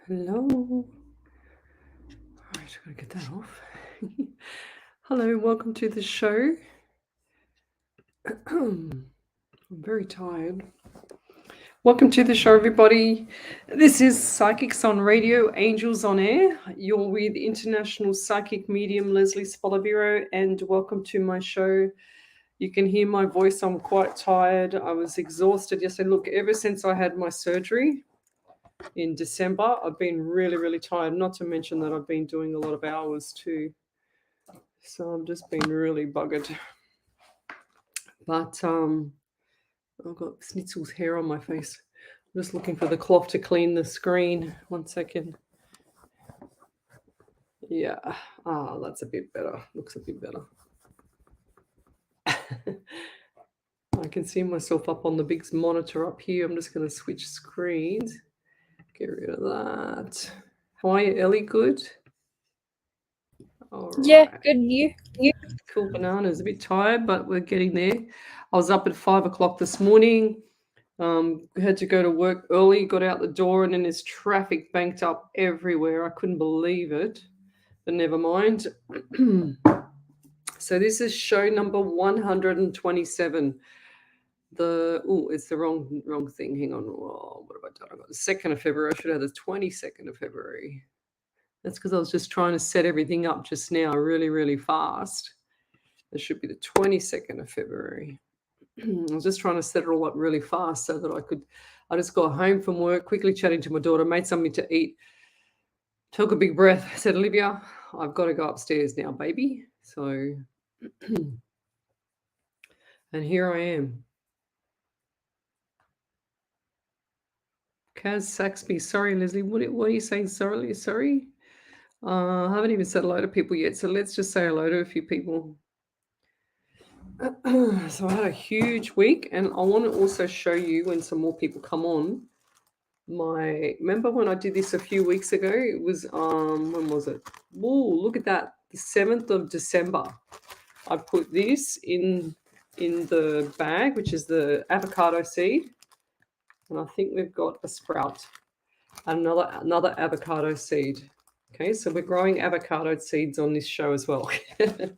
Hello. All right, I've got to get that off. Hello, welcome to the show. I'm very tired. Welcome to the show, everybody. This is Psychics on Radio, Angels on Air. You're with International Psychic Medium Lesley Spaliviero, and welcome to my show. You can hear my voice. I'm quite tired. I was exhausted yesterday. Look, ever since I had my surgery in December, I've been really, really tired. Not to mention that I've been doing a lot of hours too. So I'm just being really buggered. But I've got Schnitzel's hair on my face. I'm just looking for the cloth to clean the screen. 1 second. Yeah. That's a bit better. Looks a bit better. I can see myself up on the big monitor up here. I'm just going to switch screens. Get rid of that. How are you, Ellie? Good? All right. Yeah, good. You? Cool bananas. A bit tired, but we're getting there. I was up at 5 o'clock this morning. Had to go to work early, got out the door, and then there's traffic banked up everywhere. I couldn't believe it, but never mind. So this is show number 127. It's the wrong thing. Hang on. Oh, what have I done? I got the 2nd of February. I should have the 22nd of February. That's because I was just trying to set everything up just now really, really fast. It should be the 22nd of February. I was just trying to set it all up really fast so that I just got home from work, quickly chatting to my daughter, made something to eat, took a big breath, said, Olivia, I've got to go upstairs now, baby. So, and here I am. Kaz Saxby, sorry, Leslie, what are you saying? Sorry? I haven't even said hello to people yet, so let's just say hello to a few people. So I had a huge week, and I want to also show you when some more people come on. Remember when I did this a few weeks ago? It was when was it? Whoa, look at that. The 7th of December. I put this in the bag, which is the avocado seed. And I think we've got a sprout. Another avocado seed. Okay, so we're growing avocado seeds on this show as well. But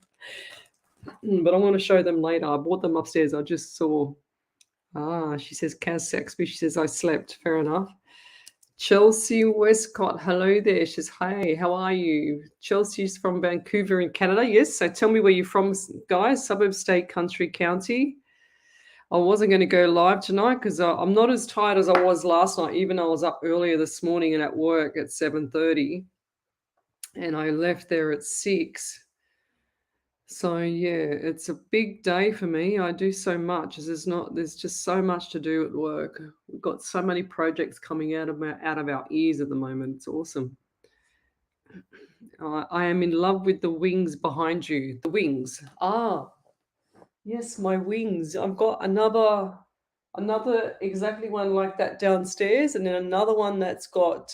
I want to show them later. I bought them upstairs. I just saw. She says Kaz Saxby. She says I slept. Fair enough. Chelsea Westcott, hello there. She says, hey, how are you? Chelsea's from Vancouver in Canada. Yes, so tell me where you're from, guys. Suburb, state, country, county. I wasn't going to go live tonight because I'm not as tired as I was last night, even though I was up earlier this morning and at work at 7:30. And I left there at 6. So yeah, it's a big day for me. I do so much. There's just so much to do at work. We've got so many projects coming out of our ears at the moment. It's awesome. I am in love with the wings behind you. The wings. Yes, my wings. I've got another exactly one like that downstairs, and then another one that's got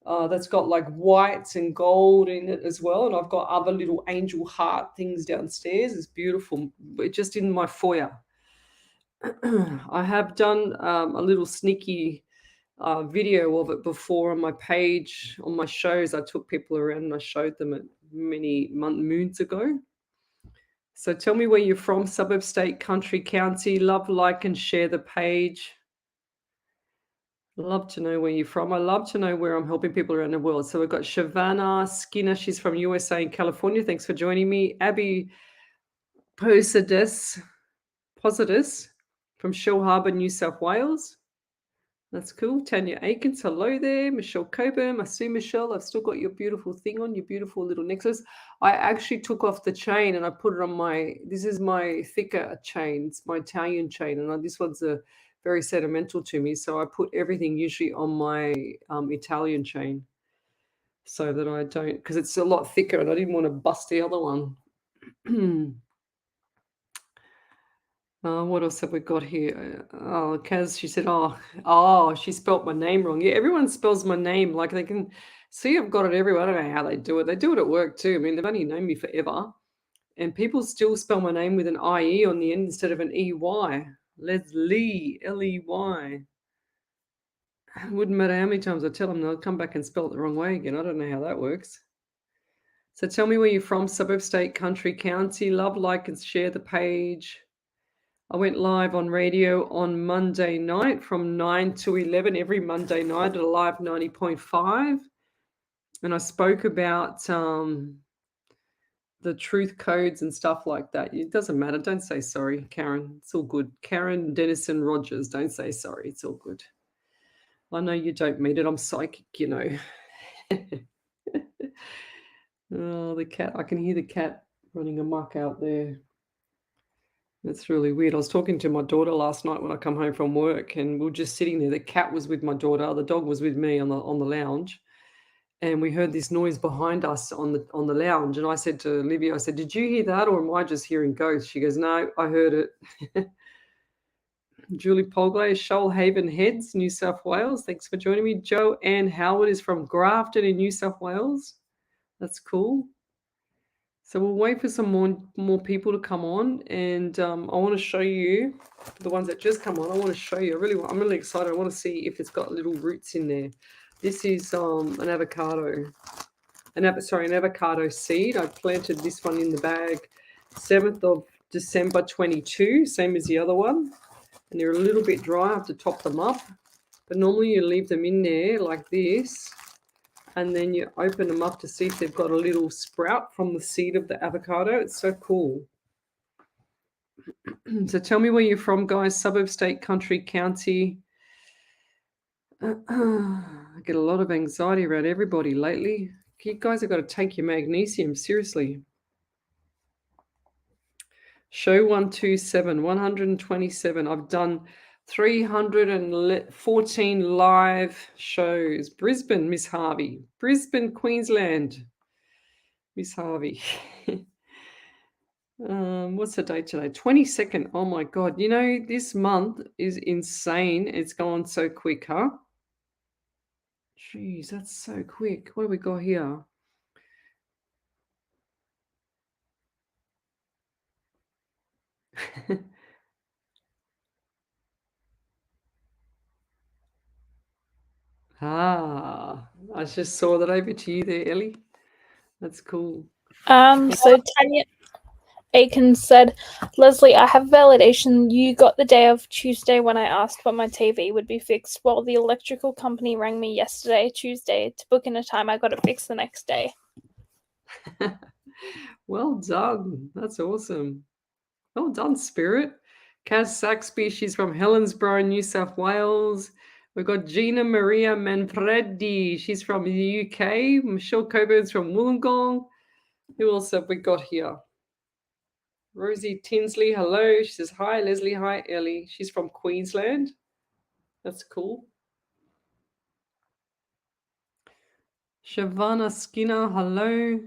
like whites and gold in it as well. And I've got other little angel heart things downstairs. It's beautiful. But just in my foyer. I have done a little sneaky video of it before on my page, on my shows. I took people around and I showed them it many moons ago. So tell me where you're from, suburb, state, country, county. Love, like, and share the page. Love to know where you're from. I love to know where I'm helping people around the world. So we've got Shavana Skinner. She's from USA and California. Thanks for joining me. Abby Posidus from Shell Harbour, New South Wales. That's cool. Tanya Aikens, hello there. Michelle Coburn. I see Michelle. I've still got your beautiful thing on, your beautiful little necklace. I actually took off the chain and I put it on this is my thicker chain. It's my Italian chain. And this one's very sentimental to me. So I put everything usually on my Italian chain so that I don't, because it's a lot thicker and I didn't want to bust the other one. What else have we got here? Kaz, she said, she spelt my name wrong. Yeah, everyone spells my name like they can see I've got it everywhere. I don't know how they do it. They do it at work too. I mean, they've only known me forever. And people still spell my name with an IE on the end instead of an EY. Lesley, Ley. It wouldn't matter how many times I tell them, they'll come back and spell it the wrong way again. I don't know how that works. So tell me where you're from, suburb, state, country, county. Love, like, and share the page. I went live on radio on Monday night from 9 to 11 every Monday night at a live 90.5. And I spoke about the truth codes and stuff like that. It doesn't matter. Don't say sorry, Karen. It's all good. Karen Dennison Rogers, don't say sorry. It's all good. I know you don't mean it. I'm psychic, you know. Oh, the cat. I can hear the cat running amok out there. That's really weird. I was talking to my daughter last night when I come home from work, and we were just sitting there. The cat was with my daughter. The dog was with me on the lounge. And we heard this noise behind us on the lounge. And I said to Olivia, I said, did you hear that, or am I just hearing ghosts? She goes, no, I heard it. Julie Polglay, Shoalhaven Heads, New South Wales. Thanks for joining me. Joanne Howard is from Grafton in New South Wales. That's cool. So we'll wait for some more people to come on, and I want to show you the ones that just come on. I want to show you. I'm really excited. I want to see if it's got little roots in there. This is an avocado. An avocado seed. I planted this one in the bag 7th of December 22, same as the other one. And they're a little bit dry. I have to top them up. But normally you leave them in there like this, and then you open them up to see if they've got a little sprout from the seed of the avocado. It's so cool. So tell me where you're from, guys. Suburb, state, country, county. I get a lot of anxiety around everybody lately. You guys have got to take your magnesium, seriously. Show 127, 127. I've done 314 live shows. Brisbane, Miss Harvey. Brisbane, Queensland, Miss Harvey. What's the date today? 22nd. Oh my God. You know, this month is insane. It's gone so quick, huh? Jeez, that's so quick. What do we got here? I just saw that over to you there, Ellie. That's cool. So Tanya Aiken said, Lesley, I have validation. You got the day of Tuesday when I asked when my TV would be fixed. Well, the electrical company rang me yesterday, Tuesday, to book in a time. I got it fixed the next day. Well done. That's awesome. Well done, Spirit. Kaz Saxby, she's from Helensburgh, New South Wales. We've got Gina Maria Manfredi. She's from the UK. Michelle Coburn's from Wollongong. Who else have we got here? Rosie Tinsley, hello. She says, hi, Lesley. Hi, Ellie. She's from Queensland. That's cool. Shavana Skinner, hello.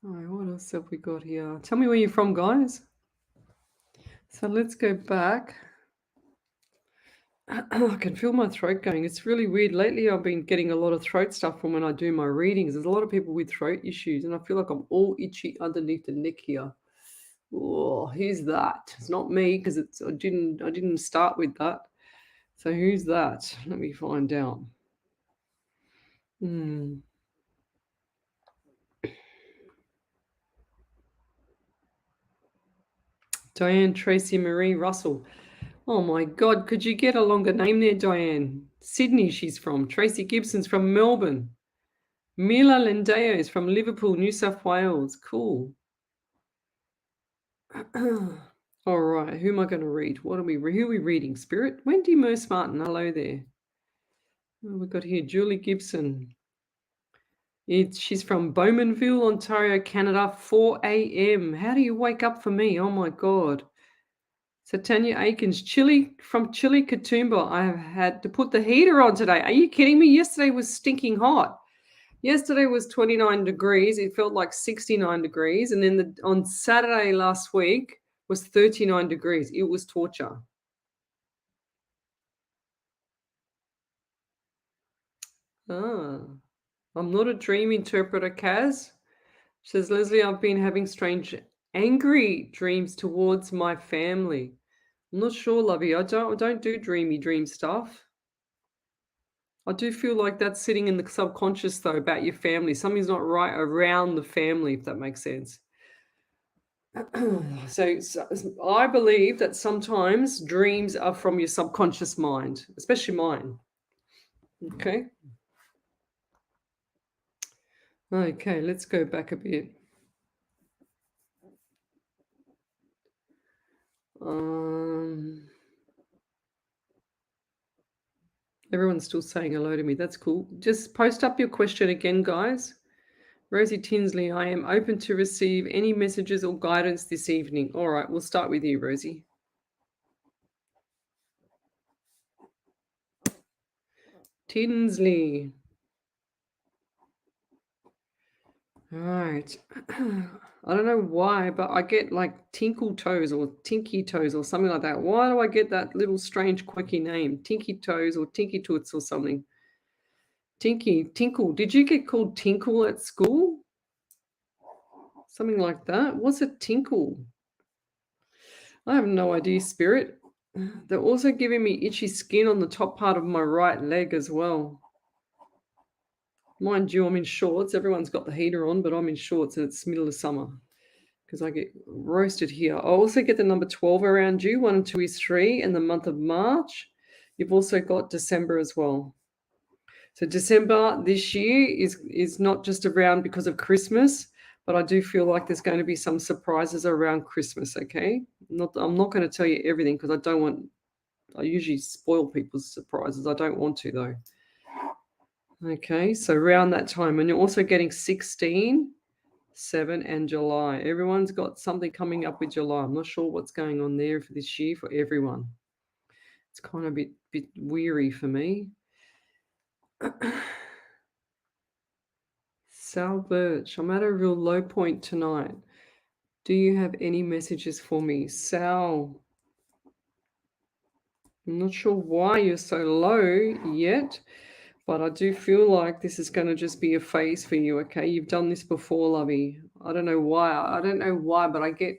All right, what else have we got here? Tell me where you're from, guys. So let's go back. I can feel my throat going. It's really weird. Lately, I've been getting a lot of throat stuff from when I do my readings. There's a lot of people with throat issues, and I feel like I'm all itchy underneath the neck here. Oh, who's that? It's not me, because I didn't start with that. So who's that? Let me find out. Diane Tracy Marie Russell. Oh my God, could you get a longer name there, Diane? Sydney, she's from. Tracy Gibson's from Melbourne. Mila Lendeo is from Liverpool, New South Wales. Cool. All right, who am I going to read? Who are we reading? Spirit? Wendy Merce Martin, hello there. Oh, we've got here Julie Gibson. She's from Bowmanville, Ontario, Canada, 4 a.m. How do you wake up for me? Oh my God. So Tanya Aikens, from Chile, Katoomba. I have had to put the heater on today. Are you kidding me? Yesterday was stinking hot. Yesterday was 29 degrees. It felt like 69 degrees. And then on Saturday last week was 39 degrees. It was torture. I'm not a dream interpreter, Kaz. She says, Lesley, I've been having strange, angry dreams towards my family. I'm not sure, lovey. I don't do dreamy dream stuff. I do feel like that's sitting in the subconscious, though, about your family. Something's not right around the family, if that makes sense. So I believe that sometimes dreams are from your subconscious mind, especially mine. Okay. Okay, let's go back a bit. Everyone's still saying hello to me. That's cool. Just post up your question again, guys. Rosie Tinsley, I am open to receive any messages or guidance this evening. All right, we'll start with you, Rosie. Tinsley. All right. I don't know why, but I get like tinkle toes or tinky toes or something like that. Why do I get that little strange quirky name? Tinky toes or tinky toots or something. Tinkle. Did you get called Tinkle at school? Something like that? What's a tinkle? I have no idea, Spirit. They're also giving me itchy skin on the top part of my right leg as well. Mind you, I'm in shorts. Everyone's got the heater on, but I'm in shorts and it's middle of summer because I get roasted here. I also get the number 12 around you. 1 and 2 is 3 in the month of March. You've also got December as well. So December this year is not just around because of Christmas, but I do feel like there's going to be some surprises around Christmas, okay? I'm not going to tell you everything because I usually spoil people's surprises. I don't want to, though. Okay, so around that time, and you're also getting 16, 7, and July. Everyone's got something coming up with July. I'm not sure what's going on there for this year for everyone. It's kind of a bit weary for me. Sal Birch, I'm at a real low point tonight. Do you have any messages for me? Sal, I'm not sure why you're so low yet, but I do feel like this is going to just be a phase for you, okay? You've done this before, lovey. I don't know why, but I get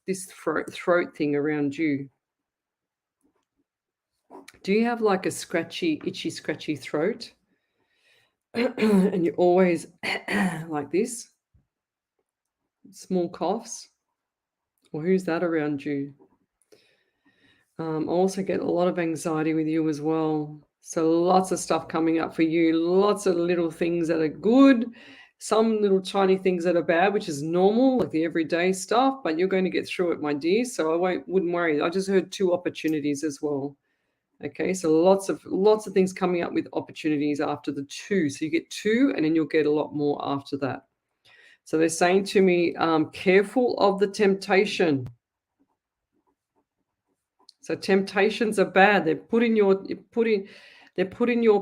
this throat thing around you. Do you have like a itchy, scratchy throat? And you're always like this? Small coughs? Or who's that around you? I also get a lot of anxiety with you as well. So lots of stuff coming up for you. Lots of little things that are good. Some little tiny things that are bad, which is normal, like the everyday stuff. But you're going to get through it, my dear. So I wouldn't worry. I just heard 2 opportunities as well. Okay, so lots of things coming up with opportunities after the 2. So you get 2, and then you'll get a lot more after that. So they're saying to me, careful of the temptation. So temptations are bad. They're put in your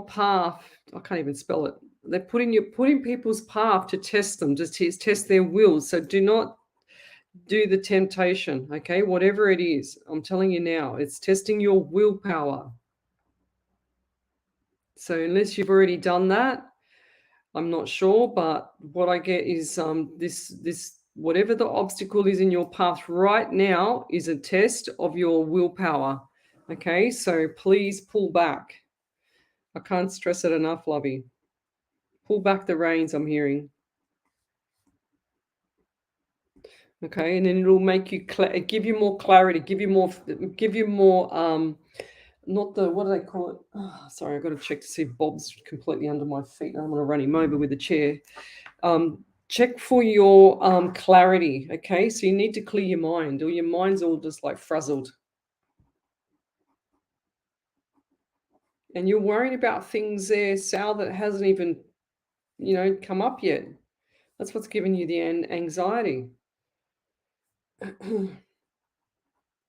path. I can't even spell it. They're putting people's path to test them, just to test their wills. So do not do the temptation, okay? Whatever it is, I'm telling you now, it's testing your willpower. So unless you've already done that, I'm not sure. But what I get is this whatever the obstacle is in your path right now is a test of your willpower. Okay, so please pull back. I can't stress it enough, lovey. Pull back the reins, I'm hearing. Okay, and then it'll make you give you more clarity, give you more not the, what do they call it? Oh, sorry, I've got to check to see if Bob's completely under my feet. I'm going to run him over with a chair. Check for your clarity, okay? So you need to clear your mind, or your mind's all just like frazzled. And you're worried about things there, Sal, that hasn't even, come up yet. That's what's giving you the anxiety. I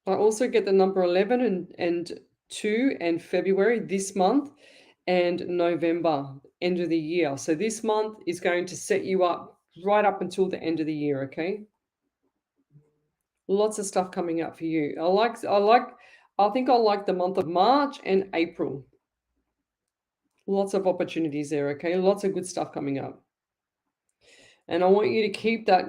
also get the number 11 and 2 and February this month and November, end of the year. So this month is going to set you up right up until the end of the year, okay? Lots of stuff coming up for you. I think I like the month of March and April. Lots of opportunities there, okay? Lots of good stuff coming up. And I want you to keep that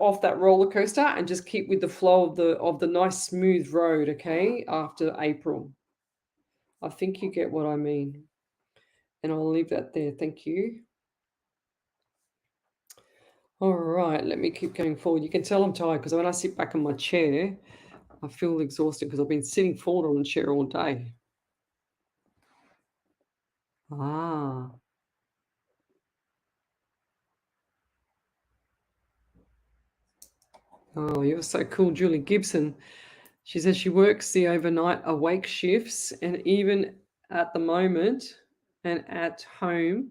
off that roller coaster and just keep with the flow of the nice smooth road, okay? After April. I think you get what I mean. And I'll leave that there. Thank you. All right, let me keep going forward. You can tell I'm tired because when I sit back in my chair, I feel exhausted because I've been sitting forward on the chair all day. Ah. Oh, you're so cool, Julie Gibson. She says she works the overnight awake shifts and even at the moment and at home,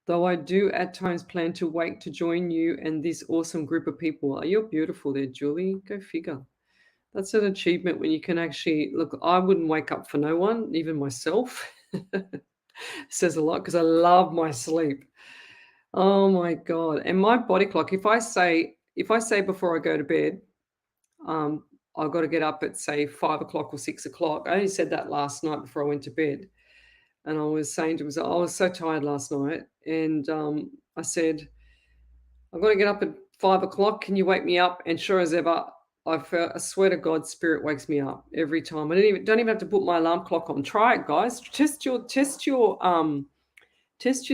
though I do at times plan to wake to join you and this awesome group of people. Oh, you're beautiful there, Julie. Go figure. That's an achievement when you can actually look. I wouldn't wake up for no one, even myself. Says a lot because I love my sleep. Oh my God. And my body clock, if I say before I go to bed, um, I've got to get up at say 5 o'clock or 6 o'clock. I only said that last night before I went to bed. And I was saying to myself, I was so tired last night. And I said, I've got to get up at 5 o'clock. Can you wake me up? And sure as ever, I swear to God, spirit wakes me up every time. I don't even have to put my alarm clock on. Try it, guys. Test your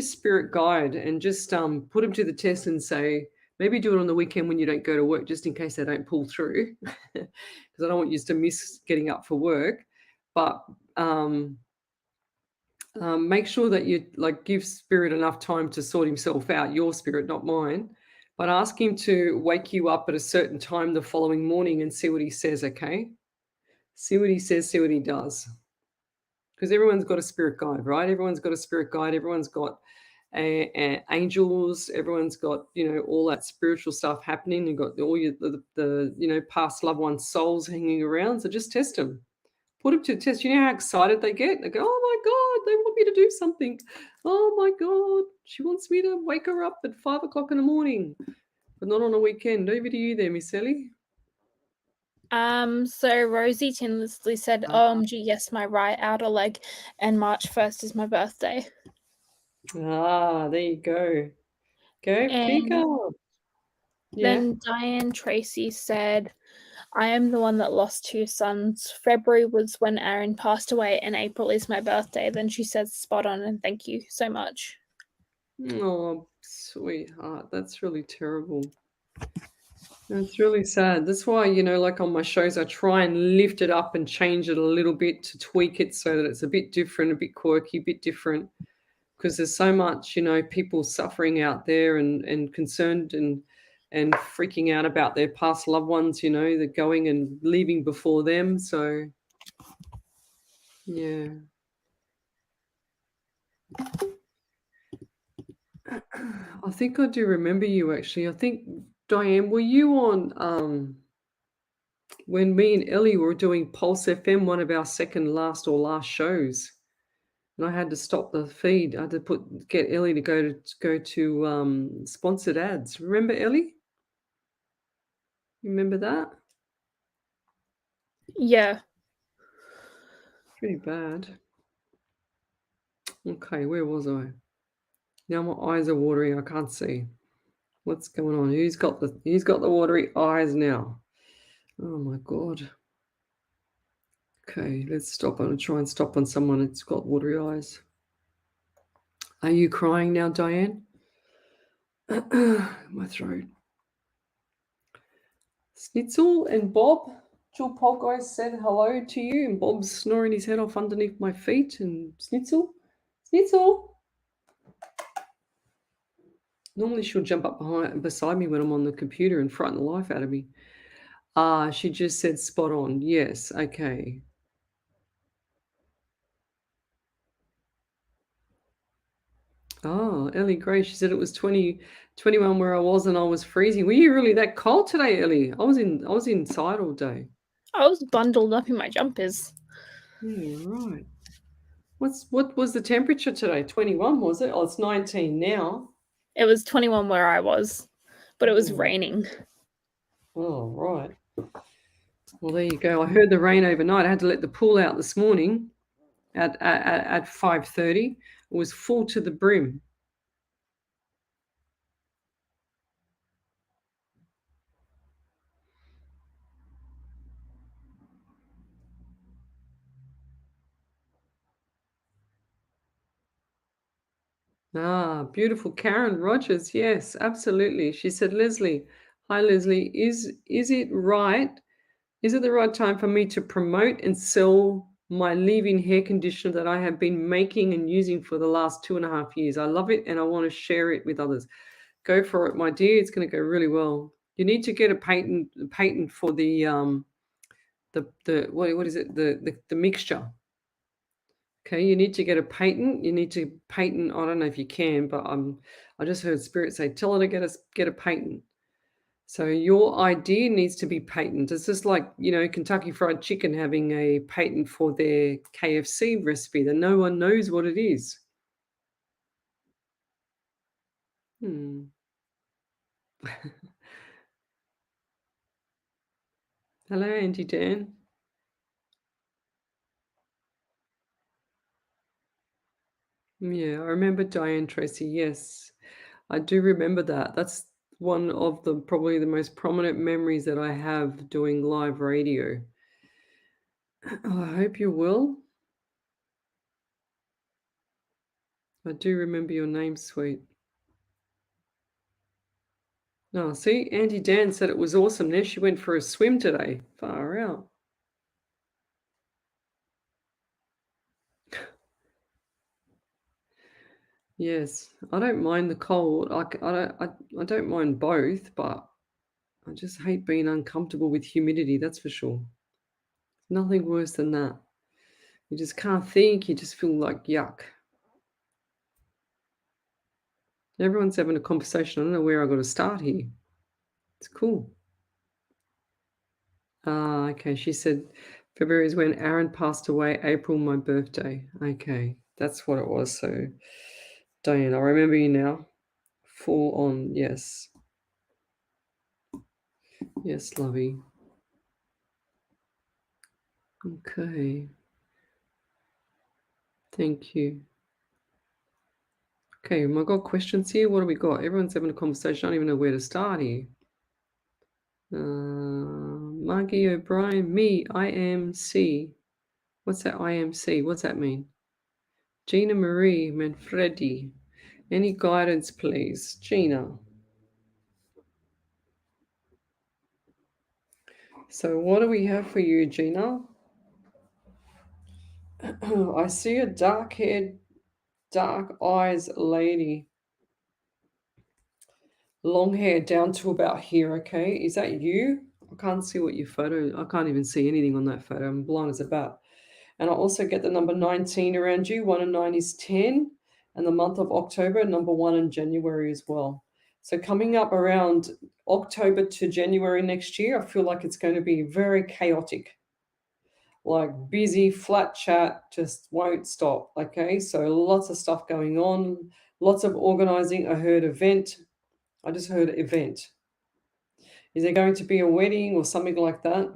spirit guide and just put them to the test and say, maybe do it on the weekend when you don't go to work, just in case they don't pull through, because I don't want you to miss getting up for work. But make sure that you give spirit enough time to sort himself out, your spirit, not mine. But ask him to wake you up at a certain time the following morning and see what he says, okay? See what he says, see what he does. Because everyone's got a spirit guide, right? Everyone's got a spirit guide. Everyone's got angels. Everyone's got, all that spiritual stuff happening. You've got all the past loved ones' souls hanging around. So just test them. Put them to the test. You know how excited they get? They go, oh my God, they want me to do something. Oh my God, she wants me to wake her up at 5 o'clock in the morning, but not on a weekend. Over to you there, Miss Ellie. So Rosie Tinsley said, OMG, yes, my right outer leg, and March 1st is my birthday. Ah, there you go. Go figure. Then Diane Tracy said, I am the one that lost 2 sons. February was when Aaron passed away, and April is my birthday. Then she says, spot on, and thank you so much. Oh, sweetheart, that's really terrible. That's really sad. That's why, like on my shows, I try and lift it up and change it a little bit to tweak it so that it's a bit different, a bit quirky, a bit different. Because there's so much, people suffering out there and concerned and freaking out about their past loved ones, they're going and leaving before them. So, yeah. I think I do remember you, actually. I think, Diane, were you on when me and Ellie were doing Pulse FM, one of our second last shows? And I had to stop the feed. I had to get Ellie to go to sponsored ads. Remember, Ellie? You remember that? Yeah. Pretty bad. Okay, where was I? Now my eyes are watering. I can't see. What's going on? Who's got the watery eyes now? Oh my God. Okay, let's stop on and try and stop on someone that's got watery eyes. Are you crying now, Diane? My throat. Snitzel and Bob. Jill Polgeist said hello to you, and Bob's snoring his head off underneath my feet. And Snitzel. Normally she'll jump up beside me when I'm on the computer and frighten the life out of me. She just said spot on. Yes, okay. Oh, Ellie Gray, she said it was 21 where I was and I was freezing. Were you really that cold today, Ellie? I was inside all day. I was bundled up in my jumpers. Yeah, right. What was the temperature today? 21, was it? Oh, it's 19 now. It was 21 where I was, but it was raining. Oh, right. Well, there you go. I heard the rain overnight. I had to let the pool out this morning at 5:30. It was full to the brim. Ah, beautiful. Karen Rogers. Yes, absolutely. She said, Leslie, hi, Leslie. Is it right? Is it the right time for me to promote and sell my leave-in hair conditioner that I have been making and using for the last 2.5 years? I love it and I want to share it with others. Go for it, my dear. It's going to go really well. You need to get a patent for the what is it? The mixture. Okay, you need to get a patent. You need to patent. I don't know if you can, but I just heard Spirit say, tell her to get a patent. So your idea needs to be patent. It's just like, Kentucky Fried Chicken having a patent for their KFC recipe that no one knows what it is. Hmm. Hello, Auntie Dan. Yeah, I remember Diane Tracy. Yes, I do remember that. That's one of the probably the most prominent memories that I have doing live radio. Oh, I hope you will. I do remember your name, sweet. No, see, Auntie Dan said it was awesome. There she went for a swim today. Far out. Yes, I don't mind the cold. I don't mind both, but I just hate being uncomfortable with humidity, that's for sure. Nothing worse than that. You just can't think, you just feel like yuck. Everyone's having a conversation. I don't know where I got to start here. It's cool. Ah, okay. She said February is when Aaron passed away, April, my birthday. Okay, that's what it was. So, Diane, I remember you now. Full on, yes. Yes, lovey. Okay. Thank you. Okay, I got questions here. What do we got? Everyone's having a conversation. I don't even know where to start here. Margie O'Brien, me, IMC. What's that IMC? What's that mean? Gina Marie Manfredi. Any guidance, please? Gina. So what do we have for you, Gina? I see a dark-haired, dark eyes lady. Long hair down to about here, okay? Is that you? I can't see what your photo, I can't even see anything on that photo. I'm blind as a bat. And I also get the number 19 around you. 1 and 9 is 10. And the month of October, number 1 in January as well. So coming up around October to January next year, I feel like it's going to be very chaotic. Like busy, flat chat, just won't stop. Okay, so lots of stuff going on, lots of organizing. I heard event. I just heard event. Is there going to be a wedding or something like that?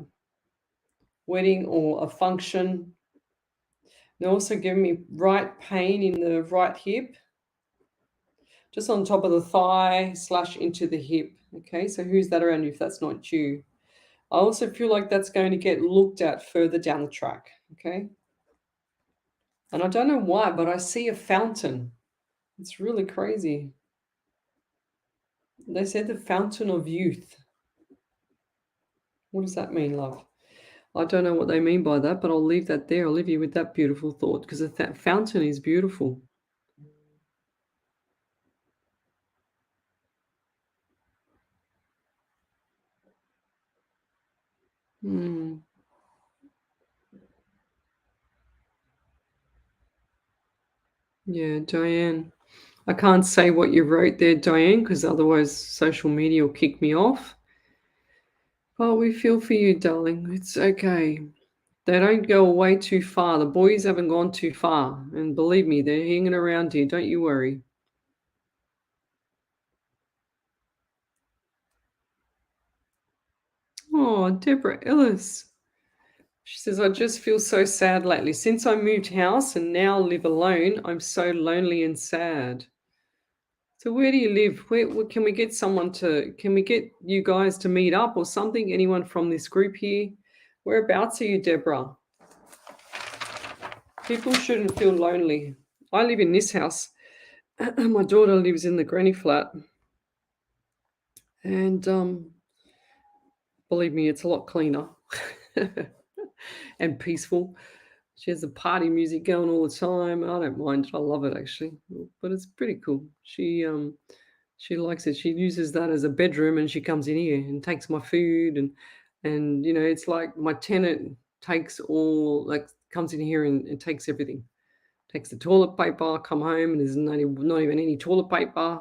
Wedding or a function? They're also giving me right pain in the right hip, just on top of the thigh / into the hip. Okay, so who's that around you if that's not you? I also feel like that's going to get looked at further down the track. Okay, and I don't know why, but I see a fountain. It's really crazy. They said the fountain of youth. What does that mean, love? I don't know what they mean by that, but I'll leave that there. I'll leave you with that beautiful thought because that fountain is beautiful. Hmm. Yeah, Diane. I can't say what you wrote there, Diane, because otherwise social media will kick me off. But we feel for you, darling. It's okay. They don't go away too far. The boys haven't gone too far. And believe me, they're hanging around here. Don't you worry. Oh, Deborah Ellis. She says, I just feel so sad lately. Since I moved house and now live alone, I'm so lonely and sad. So where do you live? Where can we get can we get you guys to meet up or something? Anyone from this group here? Whereabouts are you, Deborah? People shouldn't feel lonely. I live in this house. My daughter lives in the granny flat, and believe me, it's a lot cleaner and peaceful. She has the party music going all the time. I don't mind it. I love it actually, but it's pretty cool. She likes it. She uses that as a bedroom, and she comes in here and takes my food, and it's like my tenant takes all like comes in here and takes everything. Takes the toilet paper, come home, and there's not even any toilet paper.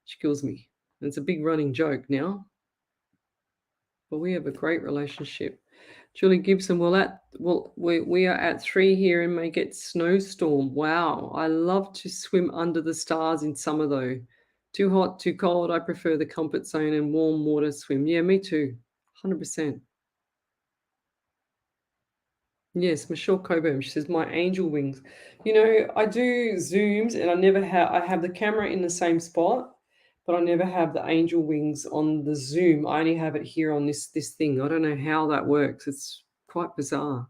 She kills me. And it's a big running joke now, but we have a great relationship. Julie Gibson, we are at 3 here and may get snowstorm. Wow, I love to swim under the stars in summer though. Too hot, too cold. I prefer the comfort zone and warm water swim. Yeah, me too. 100%. Yes, Michelle Coburn. She says, "My angel wings." I do zooms, and I have the camera in the same spot, but I never have the angel wings on the zoom. I only have it here on this thing. I don't know how that works. It's quite bizarre.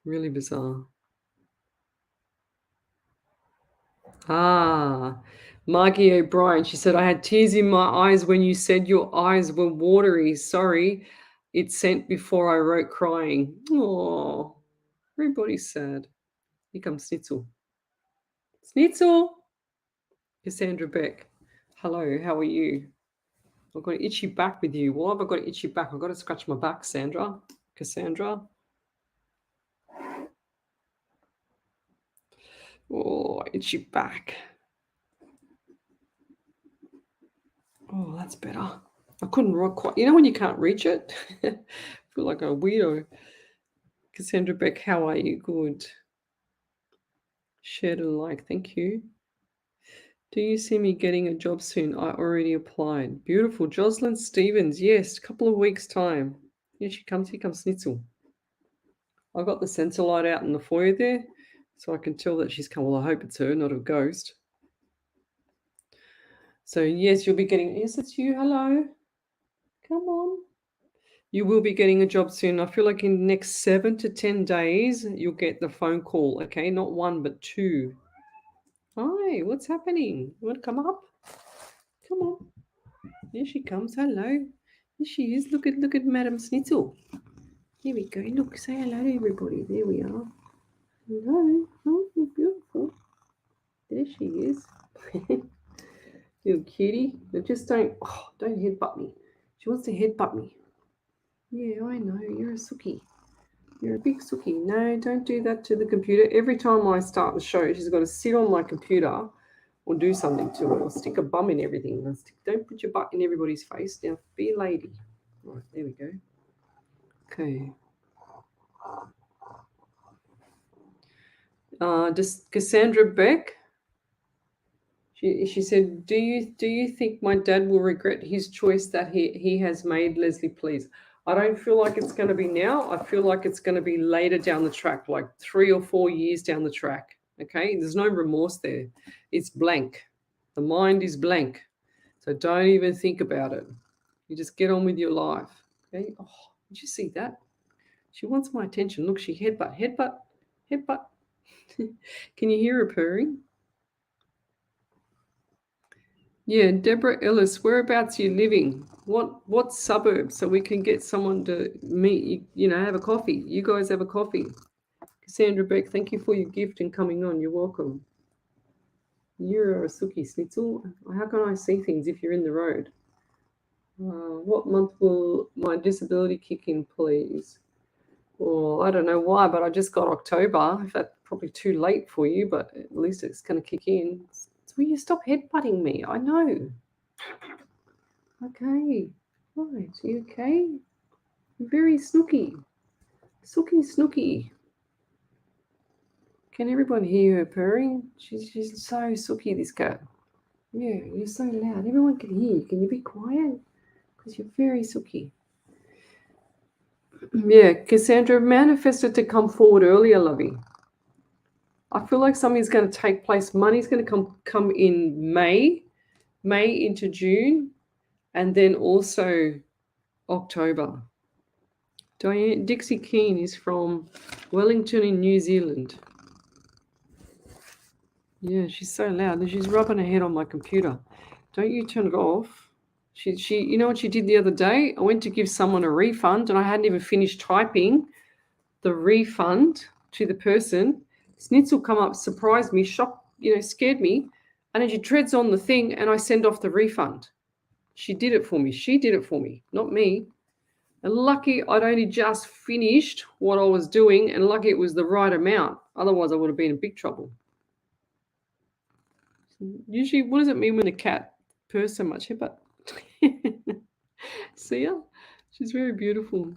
Really bizarre. Ah, Margie O'Brien. She said, "I had tears in my eyes when you said your eyes were watery. Sorry, it sent before I wrote crying." Oh, everybody's sad. Here comes Snitzel. Snitzel! Cassandra Beck. Hello, how are you? I've got an itchy back with you. Why have I got an itchy back? I've got to scratch my back, Sandra. Cassandra. Oh, itchy back. Oh, that's better. I couldn't rock quite. When you can't reach it? I feel like a weirdo. Cassandra Beck, how are you? Good. Shared and like, thank you. Do you see me getting a job soon? I already applied. Beautiful. Jocelyn Stevens, yes, a couple of weeks' time. Here she comes. Here comes Snitzel. I've got the sensor light out in the foyer there, so I can tell that she's come. Well, I hope it's her, not a ghost. So, yes, you'll be getting... Yes, it's you. Hello. Come on. You will be getting a job soon. I feel like in the next 7 to 10 days, you'll get the phone call, okay? Not 1, but 2. Hi, what's happening? You want to come up? Come on. Here she comes. Hello. Here she is. Look at Madam Snitzel. Here we go. Look, say hello to everybody. There we are. Hello. Oh, you're beautiful. There she is. Little cutie. But just don't headbutt me. She wants to headbutt me. Yeah, I know. You're a sookie. You're a big sookie. No, don't do that to the computer. Every time I start the show, she's got to sit on my computer or do something to it or stick a bum in everything. Don't put your butt in everybody's face. Now, be a lady. Right, there we go. Okay. Just Cassandra Beck. She said, do you think my dad will regret his choice that he has made? Lesley, please. I don't feel like it's going to be now. I feel like it's going to be later down the track, like 3 or 4 years down the track. Okay, there's no remorse there. It's blank. The mind is blank. So don't even think about it. You just get on with your life. Okay. Oh, did you see that? She wants my attention. Look, she headbutt. Can you hear her purring? Yeah, Deborah Ellis, whereabouts are you living? What suburb, so we can get someone to meet, have a coffee. You guys have a coffee. Cassandra Beck, thank you for your gift and coming on. You're welcome. You're a Suki Snitzel. How can I see things if you're in the road? What month will my disability kick in, please? Well, I don't know why, but I just got October. That's probably too late for you, but at least it's going to kick in. Will you stop headbutting me? I know. Okay. Right. You okay? Very snooky. Snooky. Can everyone hear her purring? She's so sooky, this cat. Yeah, you're so loud. Everyone can hear you. Can you be quiet? Because you're very sooky. Yeah, Cassandra manifested to come forward earlier, lovey. I feel like something's going to take place. Money's going to come in May into June, and then also October. Dixie Keane is from Wellington in New Zealand. Yeah, she's so loud and she's rubbing her head on my computer. Don't you turn it off. She you know what she did the other day? I went to give someone a refund and I hadn't even finished typing the refund to the person. Snitzel come up, surprised me, shocked, scared me, and then she treads on the thing and I send off the refund. She did it for me. She did it for me, not me. And lucky I'd only just finished what I was doing, and lucky it was the right amount. Otherwise, I would have been in big trouble. Usually, what does it mean when a cat purrs so much? But see her? She's very beautiful.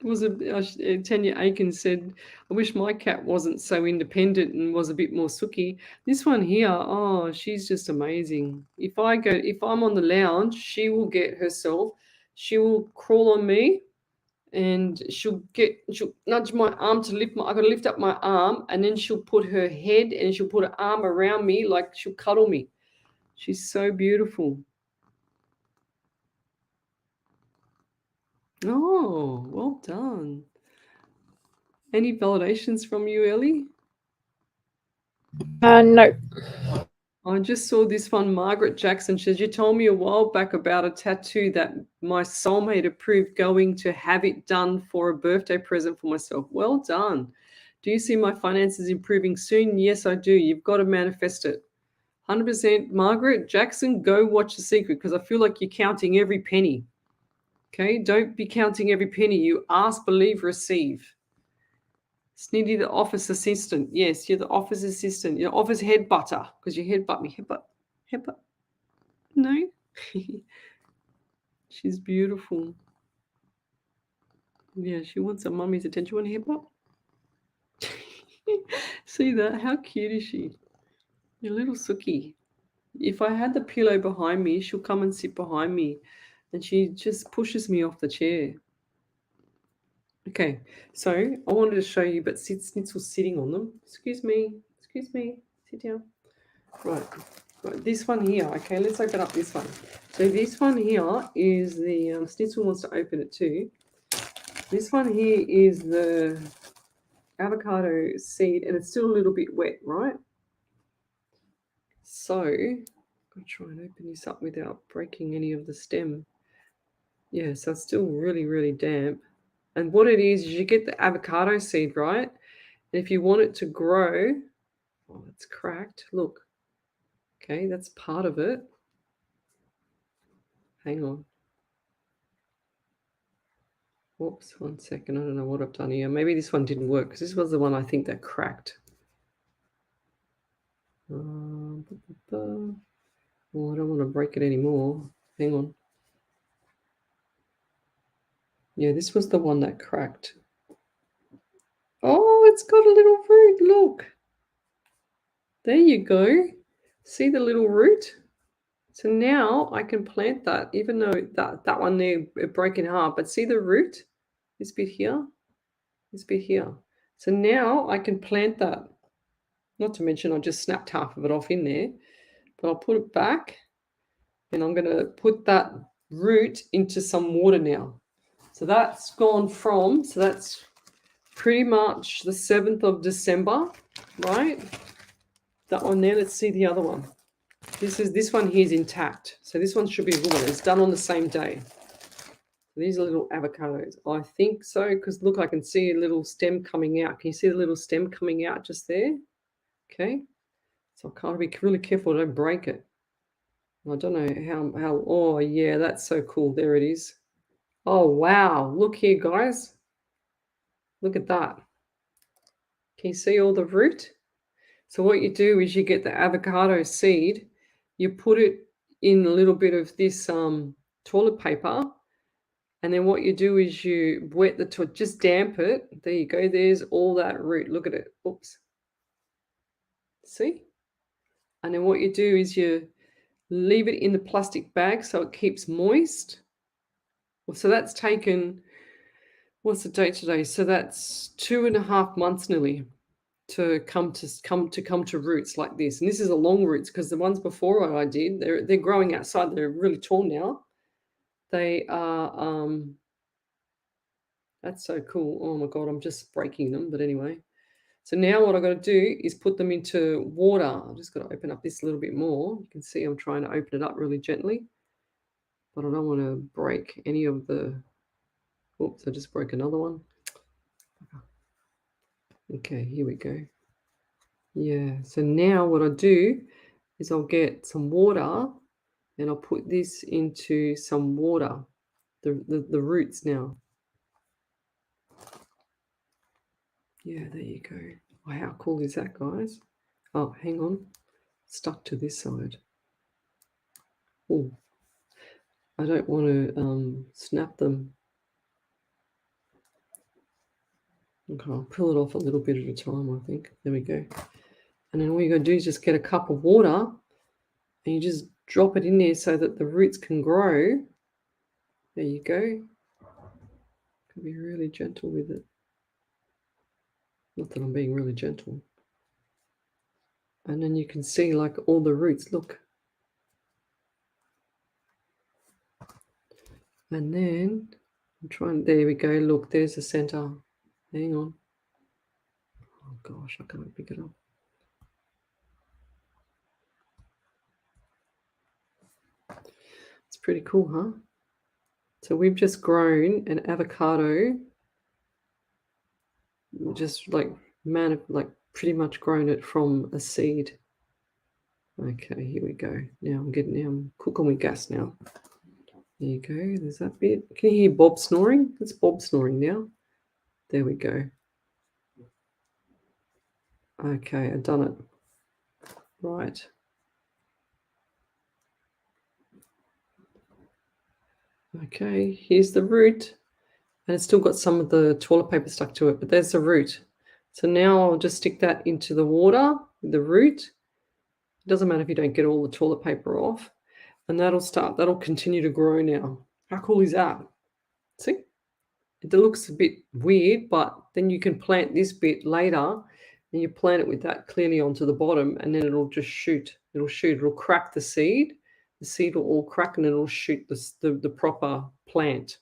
Tanya Aiken said, I wish my cat wasn't so independent and was a bit more sooky. This one here, oh, she's just amazing. If I'm on the lounge, she will get herself, she will crawl on me and she'll nudge my arm to lift I gotta lift up my arm, and then she'll put her head and she'll put her arm around me like she'll cuddle me. She's so beautiful. Oh, well done. Any validations from you, Ellie? No. I just saw this one. Margaret Jackson says, you told me a while back about a tattoo that my soulmate approved going to have it done for a birthday present for myself. Well done. Do you see my finances improving soon? Yes, I do. You've got to manifest it. 100%. Margaret Jackson, go watch The Secret, because I feel like you're counting every penny. Okay? Don't be counting every penny. You ask, believe, receive. Sniddy, the office assistant. Yes, you're the office assistant. You're office head butter, because you headbutt me. Headbutt. No. She's beautiful. Yeah, she wants her mummy's attention. You want a headbutt? See that? How cute is she? Your little Suki. If I had the pillow behind me, she'll come and sit behind me, and she just pushes me off the chair. Okay, so I wanted to show you, but Snitzel's sitting on them. Excuse me, sit down. Right, this one here. Okay, let's open up this one. So this one here is the, Snitzel wants to open it too. This one here is the avocado seed, and it's still a little bit wet, right? So I'll try and open this up without breaking any of the stem. Yeah, so it's still really, really damp. And what it is you get the avocado seed, right? And if you want it to grow, oh, it's cracked. Look. Okay, that's part of it. Hang on. Whoops, 1 second. I don't know what I've done here. Maybe this one didn't work, because this was the one I think that cracked. Oh, I don't want to break it anymore. Hang on. Yeah, this was the one that cracked. Oh, it's got a little root. Look. There you go. See the little root? So now I can plant that, even though that one there it broke in half. But see the root? This bit here? This bit here. So now I can plant that. Not to mention I just snapped half of it off in there. But I'll put it back, and I'm going to put that root into some water now. So that's gone from, so that's pretty much the 7th of December, right? That one there. Let's see the other one. This one here is intact. So this one should be a good one. It's done on the same day. These are little avocados. I think so, because look, I can see a little stem coming out. Can you see the little stem coming out just there? Okay. So I can't be really careful, don't break it. I don't know how, oh yeah, that's so cool. There it is. Oh, wow. Look here, guys. Look at that. Can you see all the root? So what you do is you get the avocado seed, you put it in a little bit of this toilet paper, and then what you do is you wet the toilet, just damp it. There you go. There's all that root. Look at it. Oops. See? And then what you do is you leave it in the plastic bag so it keeps moist. Well, so that's taken, what's the date today? So that's 2.5 months nearly to come to roots like this. And this is a long roots, because the ones before I did, they're growing outside. They're really tall now. They are that's so cool. Oh my god, I'm just breaking them. But anyway, So now what I've got to do is put them into water. I've just got to open up this a little bit more. You can see I'm trying to open it up really gently, but I don't want to break any of the, oops, I just broke another one. Okay, here we go. Yeah, so now what I do is I'll get some water and I'll put this into some water, the roots now. Yeah, there you go. Wow, how cool is that, guys? Oh, hang on. Stuck to this side. Oh, I don't want to snap them. Okay, I'll pull it off a little bit at a time, I think. There we go. And then all you got to do is just get a cup of water and you just drop it in there so that the roots can grow. There you go. Can be really gentle with it. Not that I'm being really gentle. And then you can see like all the roots, look. And then I'm trying, there we go, look, there's the center. Hang on. Oh gosh, I can't pick it up. It's pretty cool, huh? So we've just grown an avocado, just like pretty much grown it from a seed. Okay, here we go. Now I'm cooking with gas now. There you go. There's that bit. Can you hear Bob snoring? It's Bob snoring now. There we go. Okay, I've done it. Right. Okay, here's the root. And it's still got some of the toilet paper stuck to it, but there's the root. So now I'll just stick that into the water, the root. It doesn't matter if you don't get all the toilet paper off. And that'll continue to grow now. How cool is that? See? It looks a bit weird, but then you can plant this bit later and you plant it with that clearly onto the bottom and then it'll just shoot. It'll crack the seed. The seed will all crack and it'll shoot the proper plant.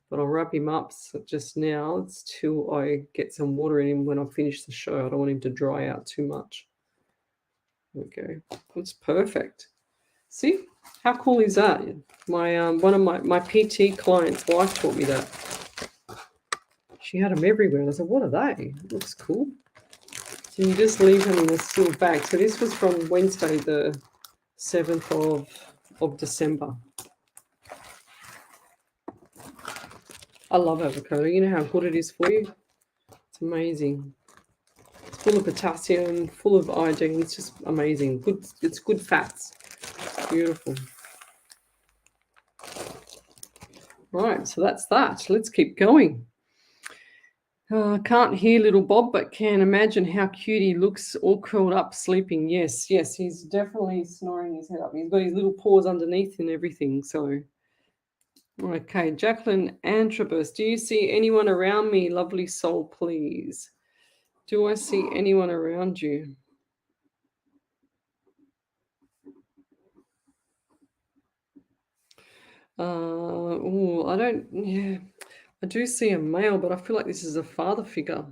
But I'll wrap him up just now. It's till I get some water in him when I finish the show. I don't want him to dry out too much. There we go. That's perfect. See? How cool is that? One of my PT clients' wife taught me that. She had them everywhere. And I said, what are they? It looks cool. So you just leave them in a sealed bag. So this was from Wednesday, the 7th of December. I love avocado. You know how good it is for you? It's amazing. It's full of potassium, full of iodine. It's just amazing. Good. It's good fats. Beautiful. Right, so that's that. Let's keep going. Can't hear little Bob, but can imagine how cute he looks, all curled up, sleeping. Yes, he's definitely snoring his head up. He's got his little paws underneath and everything. So, okay, Jacqueline Antrobus, do you see anyone around me? Lovely soul, please. Do I see anyone around you? I don't. Yeah, I do see a male, but I feel like this is a father figure.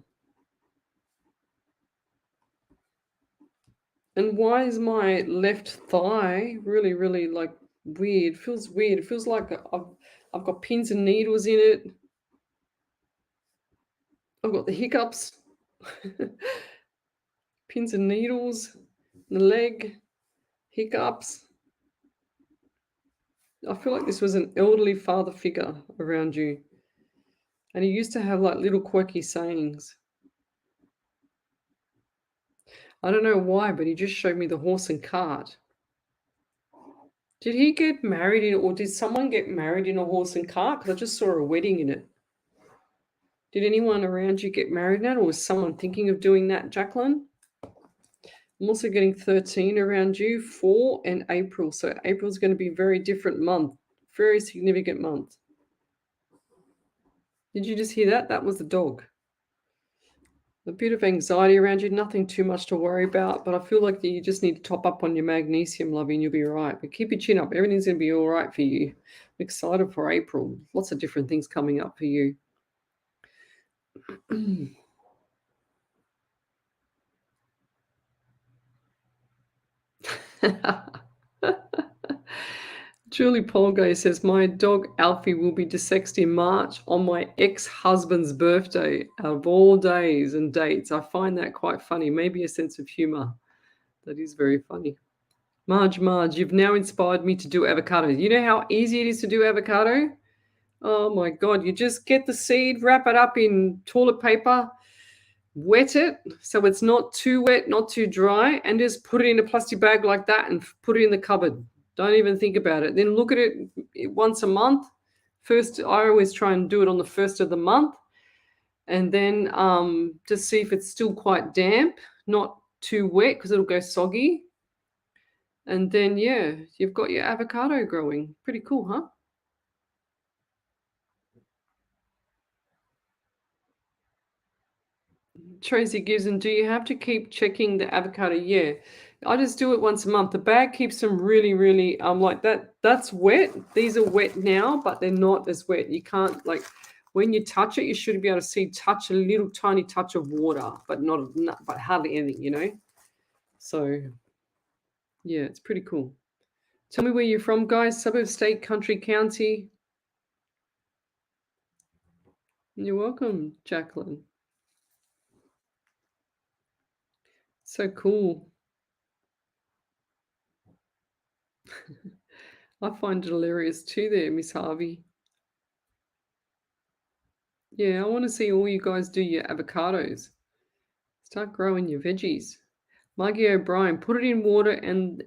And why is my left thigh really, really like weird? Feels weird. It feels like I've got pins and needles in it. I've got the hiccups, pins and needles, the leg, hiccups. I feel like this was an elderly father figure around you. And he used to have like little quirky sayings. I don't know why, but he just showed me the horse and cart. Did he get married in, or did someone get married in a horse and cart? Because I just saw a wedding in it. Did anyone around you get married now, or was someone thinking of doing that, Jacqueline? I'm also getting 13 around you, 4 and April. So April's going to be a very different month, very significant month. Did you just hear that? That was the dog. A bit of anxiety around you, nothing too much to worry about, but I feel like you just need to top up on your magnesium, lovey, and you'll be all right. But keep your chin up. Everything's going to be all right for you. I'm excited for April. Lots of different things coming up for you. Julie Polgay says, my dog Alfie will be desexed in March on my ex-husband's birthday. Out of all days and dates, I find that quite funny. Maybe a sense of humor. That is very funny. Marge, you've now inspired me to do avocado. You know how easy it is to do avocado? Oh my God, you just get the seed, wrap it up in toilet paper, wet it so it's not too wet, not too dry, and just put it in a plastic bag like that and put it in the cupboard. Don't even think about it. Then look at it once a month. First, I always try and do it on the first of the month, and then just see if it's still quite damp, not too wet because it'll go soggy. And then, yeah, you've got your avocado growing. Pretty cool, huh? Tracy Gibson, do you have to keep checking the avocado? Yeah, I just do it once a month. The bag keeps them really, really like that. That's wet. These are wet now, but they're not as wet. You can't when you touch it, you should be able to see touch a little tiny touch of water, but but hardly anything, you know. So yeah, it's pretty cool. Tell me where you're from, guys. Suburb, state, country, county. You're welcome, Jacqueline. So cool. I find it hilarious too there, Miss Harvey. Yeah, I want to see all you guys do your avocados. Start growing your veggies. Maggie O'Brien, put it in water and